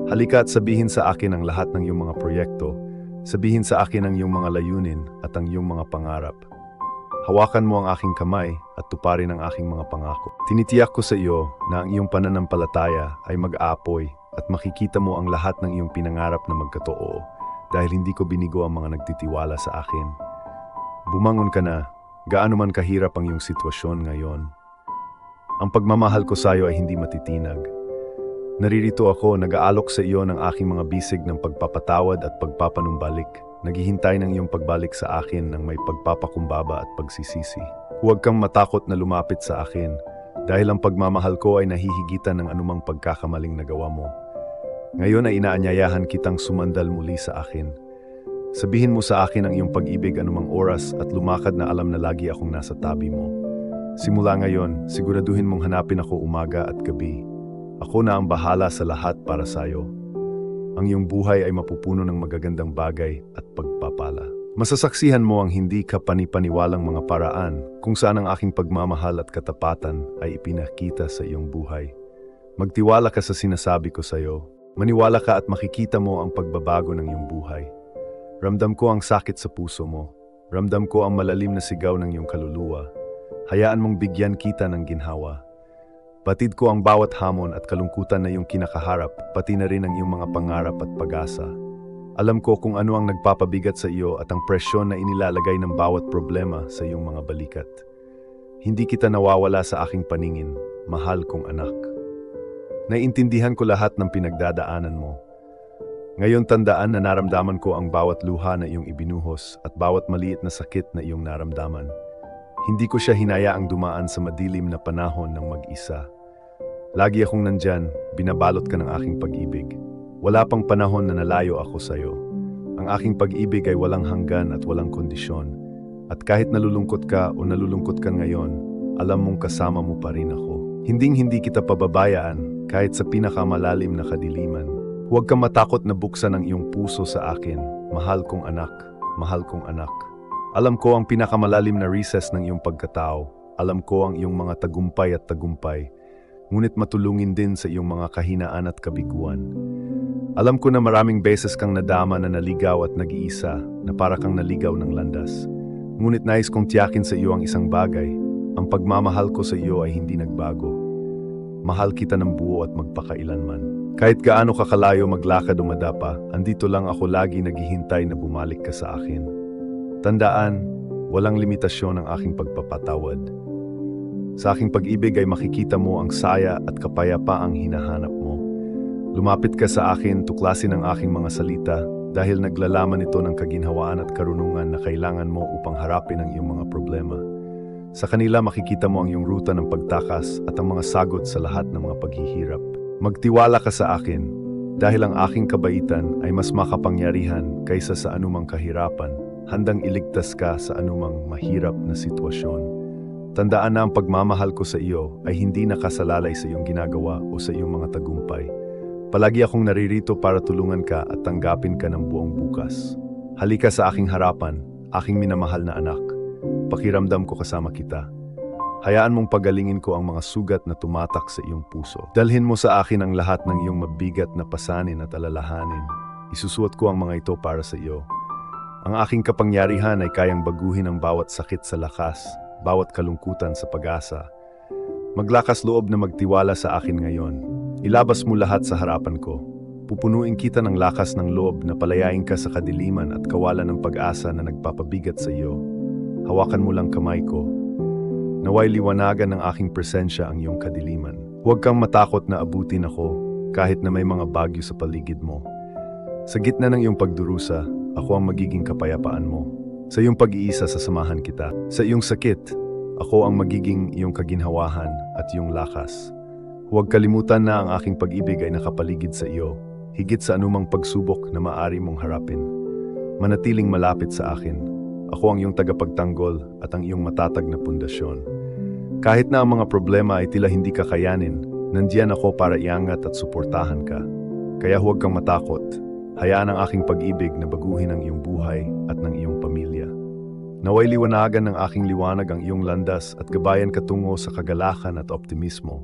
Halika at sabihin sa akin ang lahat ng iyong mga proyekto. Sabihin sa akin ang iyong mga layunin at ang iyong mga pangarap. Hawakan mo ang aking kamay at tuparin ang aking mga pangako. Tinitiyak ko sa iyo na ang iyong pananampalataya ay mag-aapoy at makikita mo ang lahat ng iyong pinangarap na magkatoo dahil hindi ko binigo ang mga nagtitiwala sa akin. Bumangon ka na, gaano man kahirap ang iyong sitwasyon ngayon. Ang pagmamahal ko sa iyo ay hindi matitinag. Naririto ako, nag-aalok sa iyo ng aking mga bisig ng pagpapatawad at pagpapanumbalik. Naghihintay ng iyong pagbalik sa akin ng may pagpapakumbaba at pagsisisi. Huwag kang matakot na lumapit sa akin dahil ang pagmamahal ko ay nahihigitan ng anumang pagkakamaling nagawa mo. Ngayon ay inaanyayahan kitang sumandal muli sa akin. Sabihin mo sa akin ang iyong pag-ibig anumang oras at lumakad na alam na lagi akong nasa tabi mo. Simula ngayon, siguraduhin mong hanapin ako umaga at gabi. Ako na ang bahala sa lahat para sa iyo. Ang iyong buhay ay mapupuno ng magagandang bagay at pagpapala. Masasaksihan mo ang hindi ka panipaniwalang mga paraan kung saan ang aking pagmamahal at katapatan ay ipinakita sa iyong buhay. Magtiwala ka sa sinasabi ko sa iyo. Maniwala ka at makikita mo ang pagbabago ng iyong buhay. Ramdam ko ang sakit sa puso mo. Ramdam ko ang malalim na sigaw ng iyong kaluluwa. Hayaan mong bigyan kita ng ginhawa. Batid ko ang bawat hamon at kalungkutan na iyong kinakaharap, pati na rin ang iyong mga pangarap at pag-asa. Alam ko kung ano ang nagpapabigat sa iyo at ang presyon na inilalagay ng bawat problema sa iyong mga balikat. Hindi kita nawawala sa aking paningin, mahal kong anak. Naiintindihan ko lahat ng pinagdadaanan mo. Ngayon tandaan na naramdaman ko ang bawat luha na iyong ibinuhos at bawat maliit na sakit na iyong naramdaman. Hindi ko siya hinayaang dumaan sa madilim na panahon ng mag-isa. Lagi akong nandyan, binabalot ka ng aking pag-ibig. Wala pang panahon na nalayo ako sa iyo. Ang aking pag-ibig ay walang hanggan at walang kondisyon. At kahit nalulungkot ka o nalulungkot ka ngayon, alam mong kasama mo pa rin ako. Hinding-hindi kita pababayaan kahit sa pinakamalalim na kadiliman. Huwag kang matakot na buksan ang iyong puso sa akin. Mahal kong anak, mahal kong anak. Alam ko ang pinakamalalim na recess ng iyong pagkatao. Alam ko ang iyong mga tagumpay at tagumpay. Ngunit matulungin din sa iyong mga kahinaan at kabiguan. Alam ko na maraming beses kang nadama na naligaw at nag-iisa na para kang naligaw ng landas. Ngunit nais kong tiyakin sa iyo ang isang bagay. Ang pagmamahal ko sa iyo ay hindi nagbago. Mahal kita ng buo at magpakailanman. Kahit gaano ka kalayo maglakad o madapa, andito lang ako lagi naghihintay na bumalik ka sa akin. Tandaan, walang limitasyon ang aking pagpapatawad. Sa aking pag-ibig ay makikita mo ang saya at kapayapaang hinahanap mo. Lumapit ka sa akin, tuklasin ang aking mga salita dahil naglalaman ito ng kaginhawaan at karunungan na kailangan mo upang harapin ang iyong mga problema. Sa kanila makikita mo ang iyong ruta ng pagtakas at ang mga sagot sa lahat ng mga paghihirap. Magtiwala ka sa akin dahil ang aking kabaitan ay mas makapangyarihan kaysa sa anumang kahirapan. Handang iligtas ka sa anumang mahirap na sitwasyon. Tandaan na ang pagmamahal ko sa iyo ay hindi nakasalalay sa iyong ginagawa o sa iyong mga tagumpay. Palagi akong naririto para tulungan ka at tanggapin ka ng buong bukas. Halika sa aking harapan, aking minamahal na anak. Pakiramdam ko kasama kita. Hayaan mong pagalingin ko ang mga sugat na tumatak sa iyong puso. Dalhin mo sa akin ang lahat ng iyong mabigat na pasanin at alalahanin. Isusuot ko ang mga ito para sa iyo. Ang aking kapangyarihan ay kayang baguhin ang bawat sakit sa lakas, bawat kalungkutan sa pag-asa. Maglakas loob na magtiwala sa akin ngayon. Ilabas mo lahat sa harapan ko. Pupunuin kita ng lakas ng loob na palayain ka sa kadiliman at kawalan ng pag-asa na nagpapabigat sa iyo. Hawakan mo lang kamay ko. Naway liwanagan ng aking presensya ang iyong kadiliman. Huwag kang matakot na abutin ako kahit na may mga bagyo sa paligid mo. Sa gitna ng iyong pagdurusa, ako ang magiging kapayapaan mo. Sa iyong pag-iisa sasamahan kita. Sa iyong sakit, ako ang magiging iyong kaginhawahan at iyong lakas. Huwag kalimutan na ang aking pag-ibig ay nakapaligid sa iyo, higit sa anumang pagsubok na maaari mong harapin. Manatiling malapit sa akin. Ako ang iyong tagapagtanggol at ang iyong matatag na pundasyon. Kahit na ang mga problema ay tila hindi kakayanin, nandiyan ako para iangat at suportahan ka. Kaya huwag kang matakot. Hayaan ang aking pag-ibig na baguhin ang iyong buhay at ng iyong pamilya. Naway liwanagan ng aking liwanag ang iyong landas at gabayan ka tungo sa kagalakan at optimismo.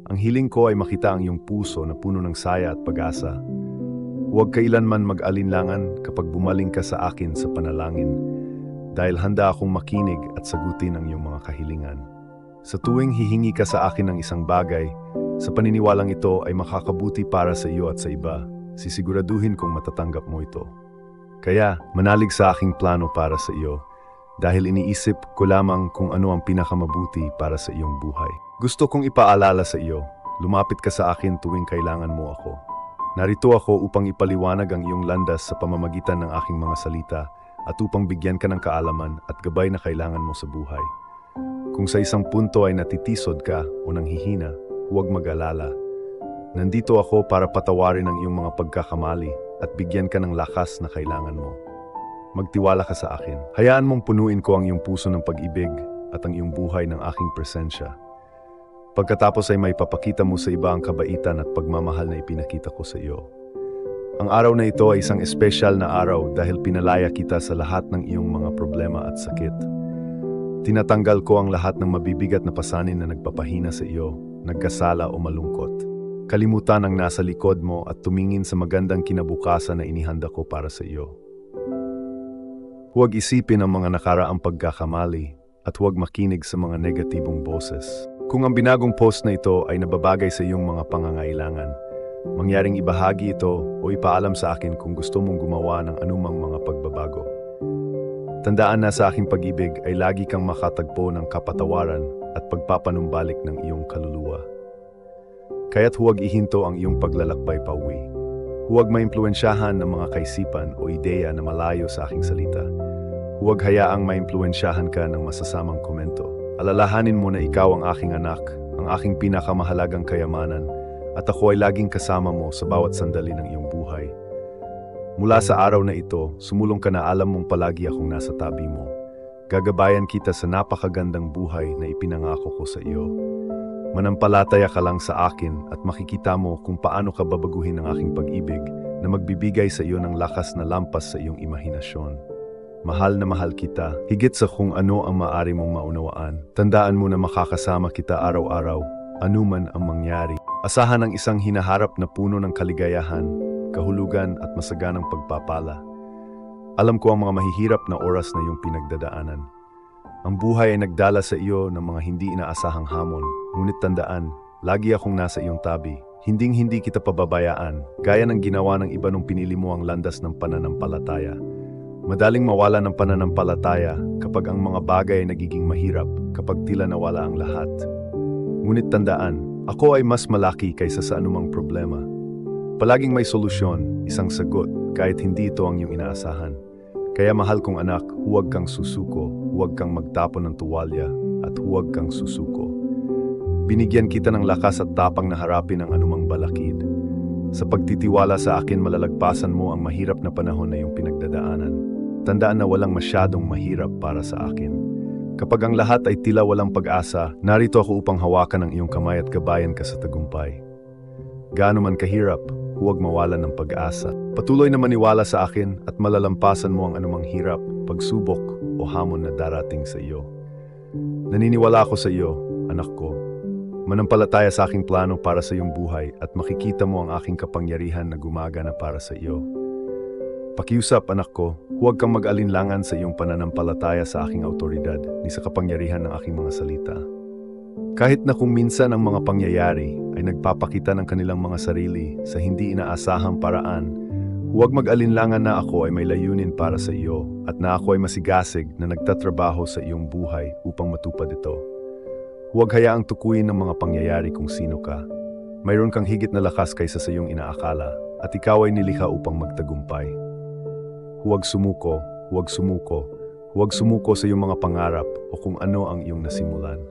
Ang hiling ko ay makita ang iyong puso na puno ng saya at pag-asa. Huwag kailanman mag-alinlangan kapag bumaling ka sa akin sa panalangin, dahil handa akong makinig at sagutin ang iyong mga kahilingan. Sa tuwing hihingi ka sa akin ng isang bagay, sa paniniwalang ito ay makakabuti para sa iyo at sa iba, sisiguraduhin kong matatanggap mo ito. Kaya, manalig sa aking plano para sa iyo, dahil iniisip ko lamang kung ano ang pinakamabuti para sa iyong buhay. Gusto kong ipaalala sa iyo, lumapit ka sa akin tuwing kailangan mo ako. Narito ako upang ipaliwanag ang iyong landas sa pamamagitan ng aking mga salita at upang bigyan ka ng kaalaman at gabay na kailangan mo sa buhay. Kung sa isang punto ay natitisod ka o nanghihina, huwag mag-alala. Nandito ako para patawarin ang iyong mga pagkakamali at bigyan ka ng lakas na kailangan mo. Magtiwala ka sa akin. Hayaan mong punuin ko ang iyong puso ng pag-ibig at ang iyong buhay ng aking presensya. Pagkatapos ay may papakita mo sa iba ang kabaitan at pagmamahal na ipinakita ko sa iyo. Ang araw na ito ay isang espesyal na araw dahil pinalaya kita sa lahat ng iyong mga problema at sakit. Tinatanggal ko ang lahat ng mabibigat na pasanin na nagpapahina sa iyo, nagkasala o malungkot. Kalimutan ang nasa likod mo at tumingin sa magandang kinabukasan na inihanda ko para sa iyo. Huwag isipin ang mga nakaraang pagkakamali at huwag makinig sa mga negatibong boses. Kung ang binagong post na ito ay nababagay sa iyong mga pangangailangan, mangyaring ibahagi ito o ipaalam sa akin kung gusto mong gumawa ng anumang mga pagbabago. Tandaan na sa aking pag-ibig ay lagi kang makatagpo ng kapatawaran at pagpapanumbalik ng iyong kaluluwa. Kaya't huwag ihinto ang iyong paglalakbay pauwi. Huwag maimpluwensyahan ng mga kaisipan o ideya na malayo sa aking salita. Huwag hayaang maimpluwensyahan ka ng masasamang komento. Alalahanin mo na ikaw ang aking anak, ang aking pinakamahalagang kayamanan, at ako ay laging kasama mo sa bawat sandali ng iyong buhay. Mula sa araw na ito, sumulong ka na alam mong palagi akong nasa tabi mo. Gagabayan kita sa napakagandang buhay na ipinangako ko sa iyo. Manampalataya ka lang sa akin at makikita mo kung paano ka babaguhin ang aking pag-ibig na magbibigay sa iyo ng lakas na lampas sa iyong imahinasyon. Mahal na mahal kita, higit sa kung ano ang maaari mong maunawaan. Tandaan mo na makakasama kita araw-araw, anuman ang mangyari. Asahan ang isang hinaharap na puno ng kaligayahan, kahulugan at masaganang pagpapala. Alam ko ang mga mahihirap na oras na iyong pinagdadaanan. Ang buhay ay nagdala sa iyo ng mga hindi inaasahang hamon, ngunit tandaan, lagi akong nasa iyong tabi. Hinding-hindi kita pababayaan, gaya ng ginawa ng iba nung pinili mo ang landas ng pananampalataya. Madaling mawala ng pananampalataya kapag ang mga bagay ay nagiging mahirap, kapag tila nawala ang lahat. Ngunit tandaan, ako ay mas malaki kaysa sa anumang problema. Palaging may solusyon, isang sagot, kahit hindi ito ang iyong inaasahan. Kaya mahal kong anak, huwag kang susuko, huwag kang magtapon ng tuwalya, at huwag kang susuko. Binigyan kita ng lakas at tapang na harapin ang anumang balakid. Sa pagtitiwala sa akin, malalagpasan mo ang mahirap na panahon na iyong pinagdadaanan. Tandaan na walang masyadong mahirap para sa akin. Kapag ang lahat ay tila walang pag-asa, narito ako upang hawakan ang iyong kamay at gabayan ka sa tagumpay. Gaano man kahirap, huwag mawalan ng pag-asa. Patuloy na maniwala sa akin at malalampasan mo ang anumang hirap, pagsubok o hamon na darating sa iyo. Naniniwala ako sa iyo, anak ko. Manampalataya sa aking plano para sa iyong buhay at makikita mo ang aking kapangyarihan na gumagana para sa iyo. Pakiusap, anak ko, huwag kang mag-alinlangan sa iyong pananampalataya sa aking autoridad ni sa kapangyarihan ng aking mga salita. Kahit na kung minsan ang mga pangyayari ay nagpapakita ng kanilang mga sarili sa hindi inaasahang paraan, huwag mag-alinlangan na ako ay may layunin para sa iyo at na ako ay masigasig na nagtatrabaho sa iyong buhay upang matupad ito. Huwag hayaang tukuyin ng mga pangyayari kung sino ka. Mayroon kang higit na lakas kaysa sa iyong inaakala at ikaw ay nilikha upang magtagumpay. Huwag sumuko, huwag sumuko, huwag sumuko sa iyong mga pangarap o kung ano ang iyong nasimulan.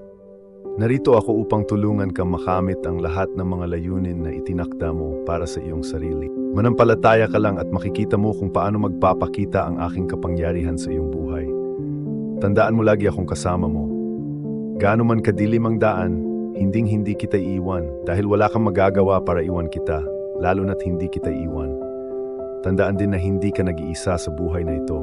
Narito ako upang tulungan kang makamit ang lahat ng mga layunin na itinakda mo para sa iyong sarili. Manampalataya ka lang at makikita mo kung paano magpapakita ang aking kapangyarihan sa iyong buhay. Tandaan mo lagi akong kasama mo. Gaano man kadilim ang daan, hinding-hindi kita iiwan dahil wala kang magagawa para iwan kita, lalo na't hindi kita iiwan. Tandaan din na hindi ka nag-iisa sa buhay na ito.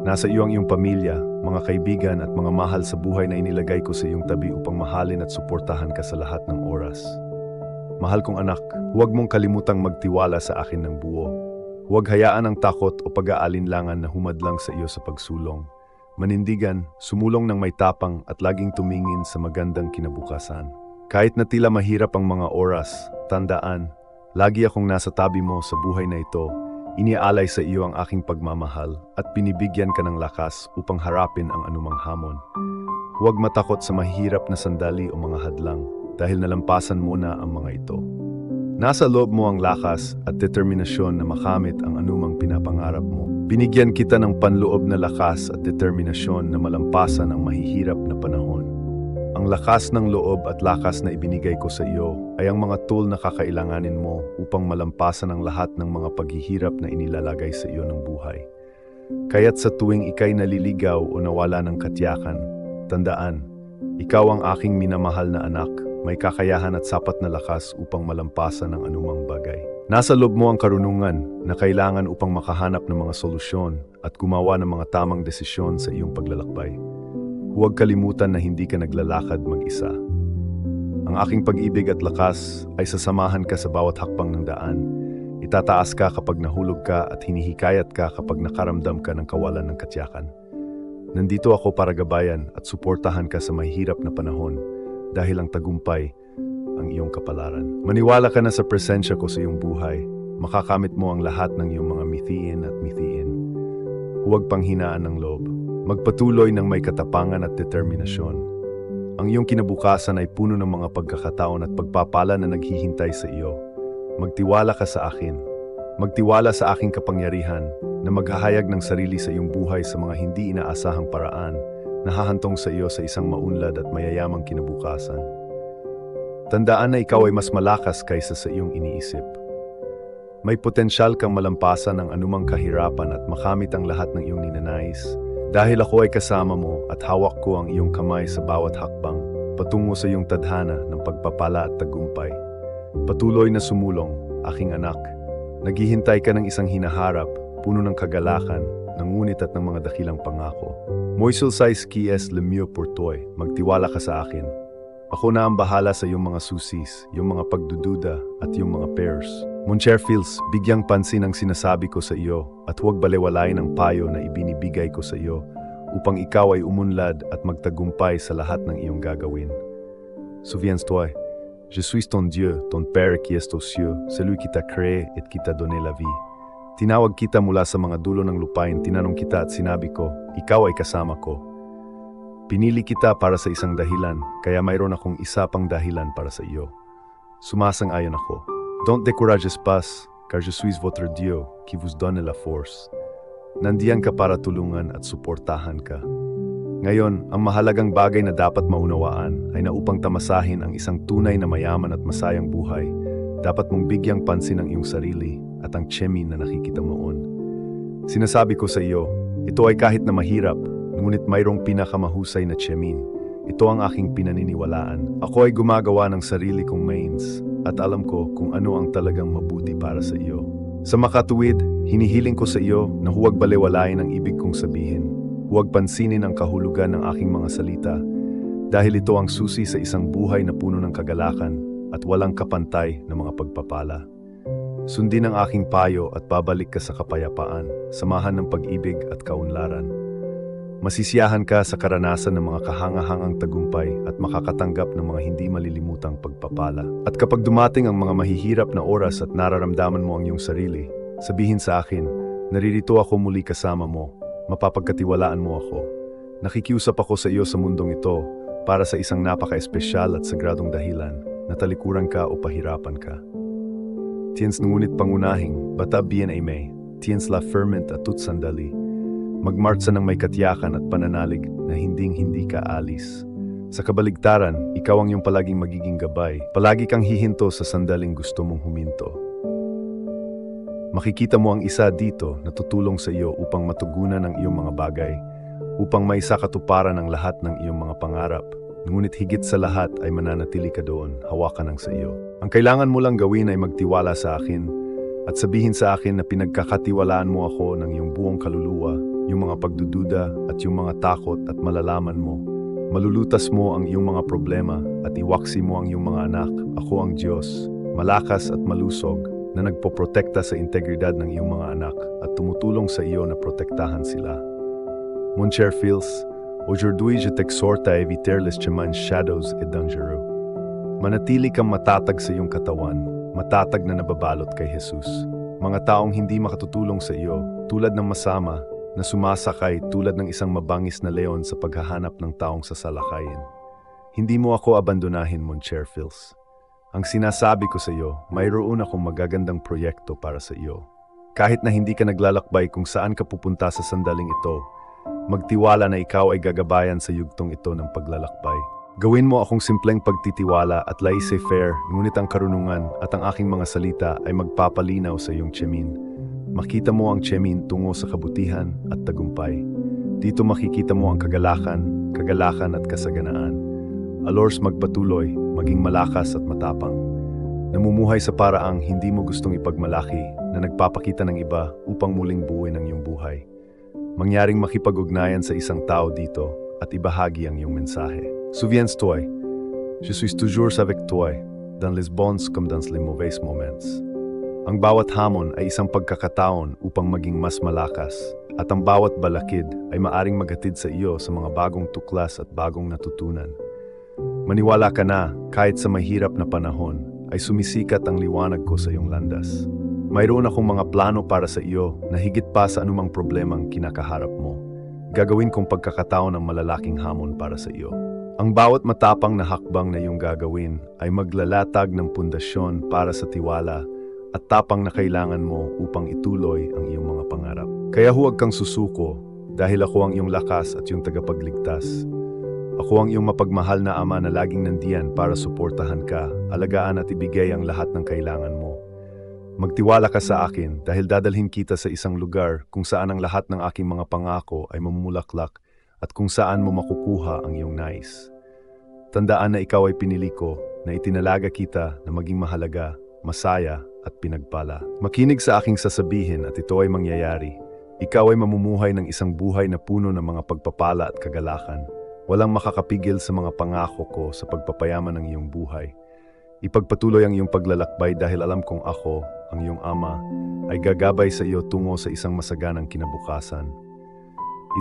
Nasa iyo ang iyong pamilya, mga kaibigan at mga mahal sa buhay na inilagay ko sa iyong tabi upang mahalin at suportahan ka sa lahat ng oras. Mahal kong anak, huwag mong kalimutang magtiwala sa akin ng buo. Huwag hayaan ang takot o pag-aalinlangan na humadlang sa iyo sa pagsulong. Manindigan, sumulong ng may tapang at laging tumingin sa magandang kinabukasan. Kahit na tila mahirap ang mga oras, tandaan, lagi akong nasa tabi mo sa buhay na ito. Iniaalay sa iyo ang aking pagmamahal at binibigyan ka ng lakas upang harapin ang anumang hamon. Huwag matakot sa mahirap na sandali o mga hadlang dahil nalampasan mo na ang mga ito. Nasa loob mo ang lakas at determinasyon na makamit ang anumang pinapangarap mo. Binigyan kita ng panloob na lakas at determinasyon na malampasan ang mahihirap na panahon. Ang lakas ng loob at lakas na ibinigay ko sa iyo ay ang mga tool na kakailanganin mo upang malampasan ang lahat ng mga paghihirap na inilalagay sa iyo ng buhay. Kaya't sa tuwing ikay naliligaw o nawala ng katiyakan, tandaan, ikaw ang aking minamahal na anak, may kakayahan at sapat na lakas upang malampasan ang anumang bagay. Nasa loob mo ang karunungan na kailangan upang makahanap ng mga solusyon at gumawa ng mga tamang desisyon sa iyong paglalakbay. Huwag kalimutan na hindi ka naglalakad mag-isa. Ang aking pag-ibig at lakas ay sasamahan ka sa bawat hakbang ng daan. Itataas ka kapag nahulog ka at hinihikayat ka kapag nakaramdam ka ng kawalan ng katiyakan. Nandito ako para gabayan at suportahan ka sa mahirap na panahon dahil ang tagumpay ang iyong kapalaran. Maniwala ka na sa presensya ko sa iyong buhay. Makakamit mo ang lahat ng iyong mga mithiin at mithiin. Huwag panghinaan ng loob. Magpatuloy ng may katapangan at determinasyon. Ang iyong kinabukasan ay puno ng mga pagkakataon at pagpapala na naghihintay sa iyo. Magtiwala ka sa akin. Magtiwala sa aking kapangyarihan na maghahayag ng sarili sa iyong buhay sa mga hindi inaasahang paraan na hahantong sa iyo sa isang maunlad at mayayamang kinabukasan. Tandaan na ikaw ay mas malakas kaysa sa iyong iniisip. May potensyal kang malampasan ang anumang kahirapan at makamit ang lahat ng iyong ninanais. Dahil ako ay kasama mo at hawak ko ang iyong kamay sa bawat hakbang, patungo sa iyong tadhana ng pagpapala at tagumpay. Patuloy na sumulong, aking anak. Naghihintay ka ng isang hinaharap, puno ng kagalakan, ng ngunit at ng mga dakilang pangako. Moisul sais kies lemio portoy, magtiwala ka sa akin. Ako na ang bahala sa iyong mga susis, iyong mga pagdududa at iyong mga pairs. Monsieur Fils, bigyang pansin ang sinasabi ko sa iyo at huwag balewalain ang payo na ibinibigay ko sa iyo upang ikaw ay umunlad at magtagumpay sa lahat ng iyong gagawin. Souviens-toi, je suis ton Dieu, ton Père qui est aux cieux, celui qui t'a créé et qui t'a donné la vie. Tinawag kita mula sa mga dulo ng lupain, tinanong kita at sinabi ko, ikaw ay kasama ko. Pinili kita para sa isang dahilan, kaya mayroon akong isa pang dahilan para sa iyo. Sumasang-ayon ako. Don't décourages pas, car je suis votre Dieu, qui vous donne la force. Nandiyan ka para tulungan at suportahan ka. Ngayon, ang mahalagang bagay na dapat maunawaan ay na upang tamasahin ang isang tunay na mayaman at masayang buhay, dapat mong bigyang pansin ang iyong sarili at ang chemin na nakikita mo noon. Sinasabi ko sa iyo, ito ay kahit na mahirap, ngunit mayroong pinakamahusay na chemin. Ito ang aking pinaniniwalaan. Ako ay gumagawa ng sarili kong mains at alam ko kung ano ang talagang mabuti para sa iyo. Sa makatuwid, hinihiling ko sa iyo na huwag balewalain ang ibig kong sabihin. Huwag pansinin ang kahulugan ng aking mga salita dahil ito ang susi sa isang buhay na puno ng kagalakan at walang kapantay na mga pagpapala. Sundin ang aking payo at babalik ka sa kapayapaan, samahan ng pag-ibig at kaunlaran. Masisiyahan ka sa karanasan ng mga kahangahangang tagumpay at makakatanggap ng mga hindi malilimutang pagpapala. At kapag dumating ang mga mahihirap na oras at nararamdaman mo ang iyong sarili, sabihin sa akin, naririto ako muli kasama mo, mapapagkatiwalaan mo ako. Nakikiusap ako sa iyo sa mundong ito para sa isang napaka-espesyal at sagradong dahilan na talikuran ka o pahirapan ka. Tiens ngunit pangunahing, bata bien aimé, tiens la ferment at tut sandali. Magmartsa ng may katiyakan at pananalig na hinding-hindi ka alis. Sa kabaligtaran, ikaw ang iyong palaging magiging gabay. Palagi kang hihinto sa sandaling gusto mong huminto. Makikita mo ang isa dito na tutulong sa iyo upang matugunan ang iyong mga bagay, upang maisakatuparan ang lahat ng iyong mga pangarap. Ngunit higit sa lahat ay mananatili ka doon, hawakan ang sa iyo. Ang kailangan mo lang gawin ay magtiwala sa akin at sabihin sa akin na pinagkakatiwalaan mo ako ng iyong buong kaluluwa, yung mga pagdududa at yung mga takot at malalaman mo. Malulutas mo ang iyong mga problema at iwaksi mo ang iyong mga anak. Ako ang Diyos, malakas at malusog, na nagpoprotekta sa integridad ng iyong mga anak at tumutulong sa iyo na protektahan sila. Mon cher fils, aujourd'hui je t'exhorte à éviter les chemins shadows et dangereux. Manatili kang matatag sa iyong katawan, matatag na nababalot kay Jesus. Mga taong hindi makatutulong sa iyo, tulad ng masama, na sumasakay tulad ng isang mabangis na leon sa paghahanap ng taong sasalakayin. Hindi mo ako abandonahin, Mon cher Fils. Ang sinasabi ko sa iyo, mayroon akong magagandang proyekto para sa iyo. Kahit na hindi ka naglalakbay kung saan ka pupunta sa sandaling ito, magtiwala na ikaw ay gagabayan sa yugtong ito ng paglalakbay. Gawin mo akong simpleng pagtitiwala at laissez-faire, ngunit ang karunungan at ang aking mga salita ay magpapalinaw sa iyong tiyamin. Makita mo ang tiyamin tungo sa kabutihan at tagumpay. Dito makikita mo ang kagalakan at kasaganaan. Alors magpatuloy, maging malakas at matapang. Namumuhay sa paraang hindi mo gustong ipagmalaki na nagpapakita ng iba upang muling buuin ang iyong buhay. Mangyaring makipag-ugnayan sa isang tao dito at ibahagi ang iyong mensahe. Souviens-toi, je suis toujours avec toi, dans les bons comme dans les mauvais moments. Ang bawat hamon ay isang pagkakataon upang maging mas malakas, at ang bawat balakid ay maaring maghatid sa iyo sa mga bagong tuklas at bagong natutunan. Maniwala ka na, kahit sa mahirap na panahon, ay sumisikat ang liwanag ko sa iyong landas. Mayroon akong mga plano para sa iyo na higit pa sa anumang problemang kinakaharap mo. Gagawin kong pagkakataon ng malalaking hamon para sa iyo. Ang bawat matapang na hakbang na iyong gagawin ay maglalatag ng pundasyon para sa tiwala at tapang na kailangan mo upang ituloy ang iyong mga pangarap. Kaya huwag kang susuko dahil ako ang iyong lakas at iyong tagapagligtas. Ako ang iyong mapagmahal na ama na laging nandiyan para suportahan ka, alagaan at ibigay ang lahat ng kailangan mo. Magtiwala ka sa akin dahil dadalhin kita sa isang lugar kung saan ang lahat ng aking mga pangako ay mamulaklak at kung saan mo makukuha ang iyong nais. Tandaan na ikaw ay pinili ko, na itinalaga kita na maging mahalaga, masaya at pinagpala. Makinig sa aking sasabihin at ito ay mangyayari. Ikaw ay mamumuhay ng isang buhay na puno ng mga pagpapala at kagalakan. Walang makakapigil sa mga pangako ko sa pagpapayaman ng iyong buhay. Ipagpatuloy ang iyong paglalakbay dahil alam kong ako, ang iyong ama, ay gagabay sa iyo tungo sa isang masaganang kinabukasan.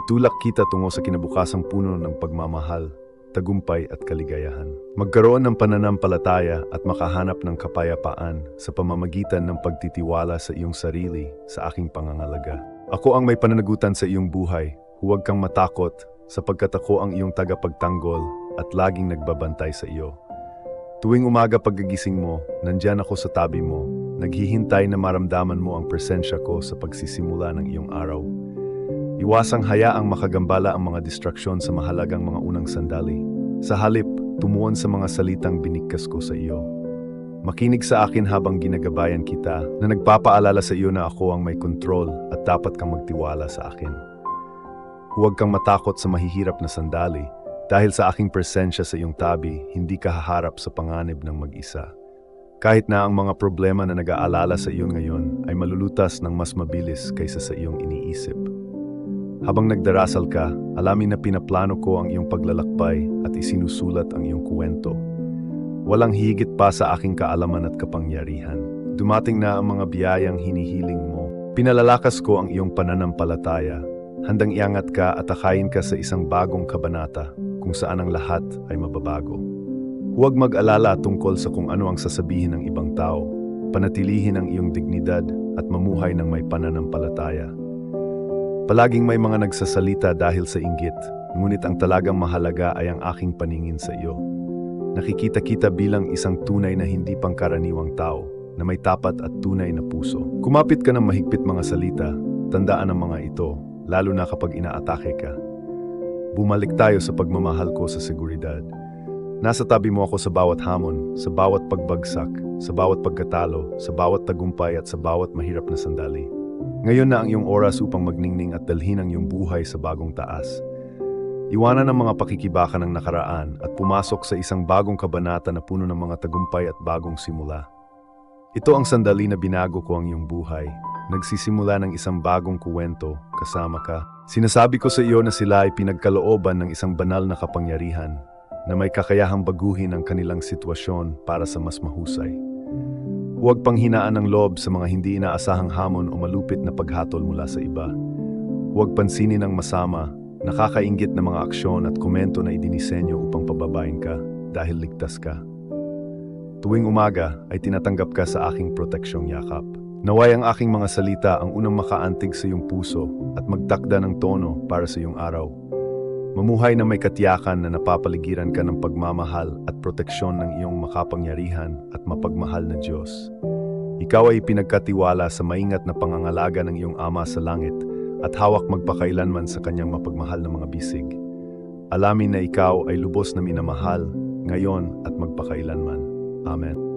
Itulak kita tungo sa kinabukasang puno ng pagmamahal, tagumpay at kaligayahan. Magkaroon ng pananampalataya at makahanap ng kapayapaan sa pamamagitan ng pagtitiwala sa iyong sarili sa aking pangangalaga. Ako ang may pananagutan sa iyong buhay. Huwag kang matakot sapagkat ako ang iyong tagapagtanggol at laging nagbabantay sa iyo. Tuwing umaga paggigising mo, nandyan ako sa tabi mo, naghihintay na maramdaman mo ang presensya ko sa pagsisimula ng iyong araw. Iwasang hayaang makagambala ang mga distraksyon sa mahalagang mga unang sandali. Sa halip, tumuon sa mga salitang binigkas ko sa iyo. Makinig sa akin habang ginagabayan kita na nagpapaalala sa iyo na ako ang may kontrol at dapat kang magtiwala sa akin. Huwag kang matakot sa mahihirap na sandali. Dahil sa aking presensya sa iyong tabi, hindi ka haharap sa panganib ng mag-isa. Kahit na ang mga problema na nag-aalala sa iyo ngayon ay malulutas ng mas mabilis kaysa sa iyong iniisip. Habang nagdarasal ka, alamin na pinaplano ko ang iyong paglalakbay at isinusulat ang iyong kwento. Walang higit pa sa aking kaalaman at kapangyarihan. Dumating na ang mga biyayang hinihiling mo. Pinalalakas ko ang iyong pananampalataya. Handang iangat ka at akayin ka sa isang bagong kabanata kung saan ang lahat ay mababago. Huwag mag-alala tungkol sa kung ano ang sasabihin ng ibang tao. Panatilihin ang iyong dignidad at mamuhay ng may pananampalataya. Palaging may mga nagsasalita dahil sa inggit, ngunit ang talagang mahalaga ay ang aking paningin sa iyo. Nakikita kita bilang isang tunay na hindi pangkaraniwang tao na may tapat at tunay na puso. Kumapit ka ng mahigpit mga salita, tandaan ang mga ito, lalo na kapag inaatake ka. Bumalik tayo sa pagmamahal ko sa seguridad. Nasa tabi mo ako sa bawat hamon, sa bawat pagbagsak, sa bawat pagkatalo, sa bawat tagumpay at sa bawat mahirap na sandali. Ngayon na ang iyong oras upang magningning at dalhin ang iyong buhay sa bagong taas. Iwanan ang mga pakikibaka ng nakaraan at pumasok sa isang bagong kabanata na puno ng mga tagumpay at bagong simula. Ito ang sandali na binago ko ang iyong buhay. Nagsisimula ng isang bagong kuwento, kasama ka. Sinasabi ko sa iyo na sila ay pinagkalooban ng isang banal na kapangyarihan na may kakayahang baguhin ang kanilang sitwasyon para sa mas mahusay. Huwag panghinaan ng loob sa mga hindi inaasahang hamon o malupit na paghatol mula sa iba. Huwag pansinin ang masama, nakakainggit na mga aksyon at komento na idinisenyo upang pababain ka dahil ligtas ka. Tuwing umaga ay tinatanggap ka sa aking proteksyong yakap. Naway ang aking mga salita ang unang makaantig sa iyong puso at magtakda ng tono para sa iyong araw. Mamuhay na may katiyakan na napapaligiran ka ng pagmamahal at proteksyon ng iyong makapangyarihan at mapagmahal na Diyos. Ikaw ay pinagkatiwala sa maingat na pangangalaga ng iyong Ama sa langit at hawak magpakailanman sa kanyang mapagmahal na mga bisig. Alamin na ikaw ay lubos na minamahal, ngayon at magpakailanman. Amen.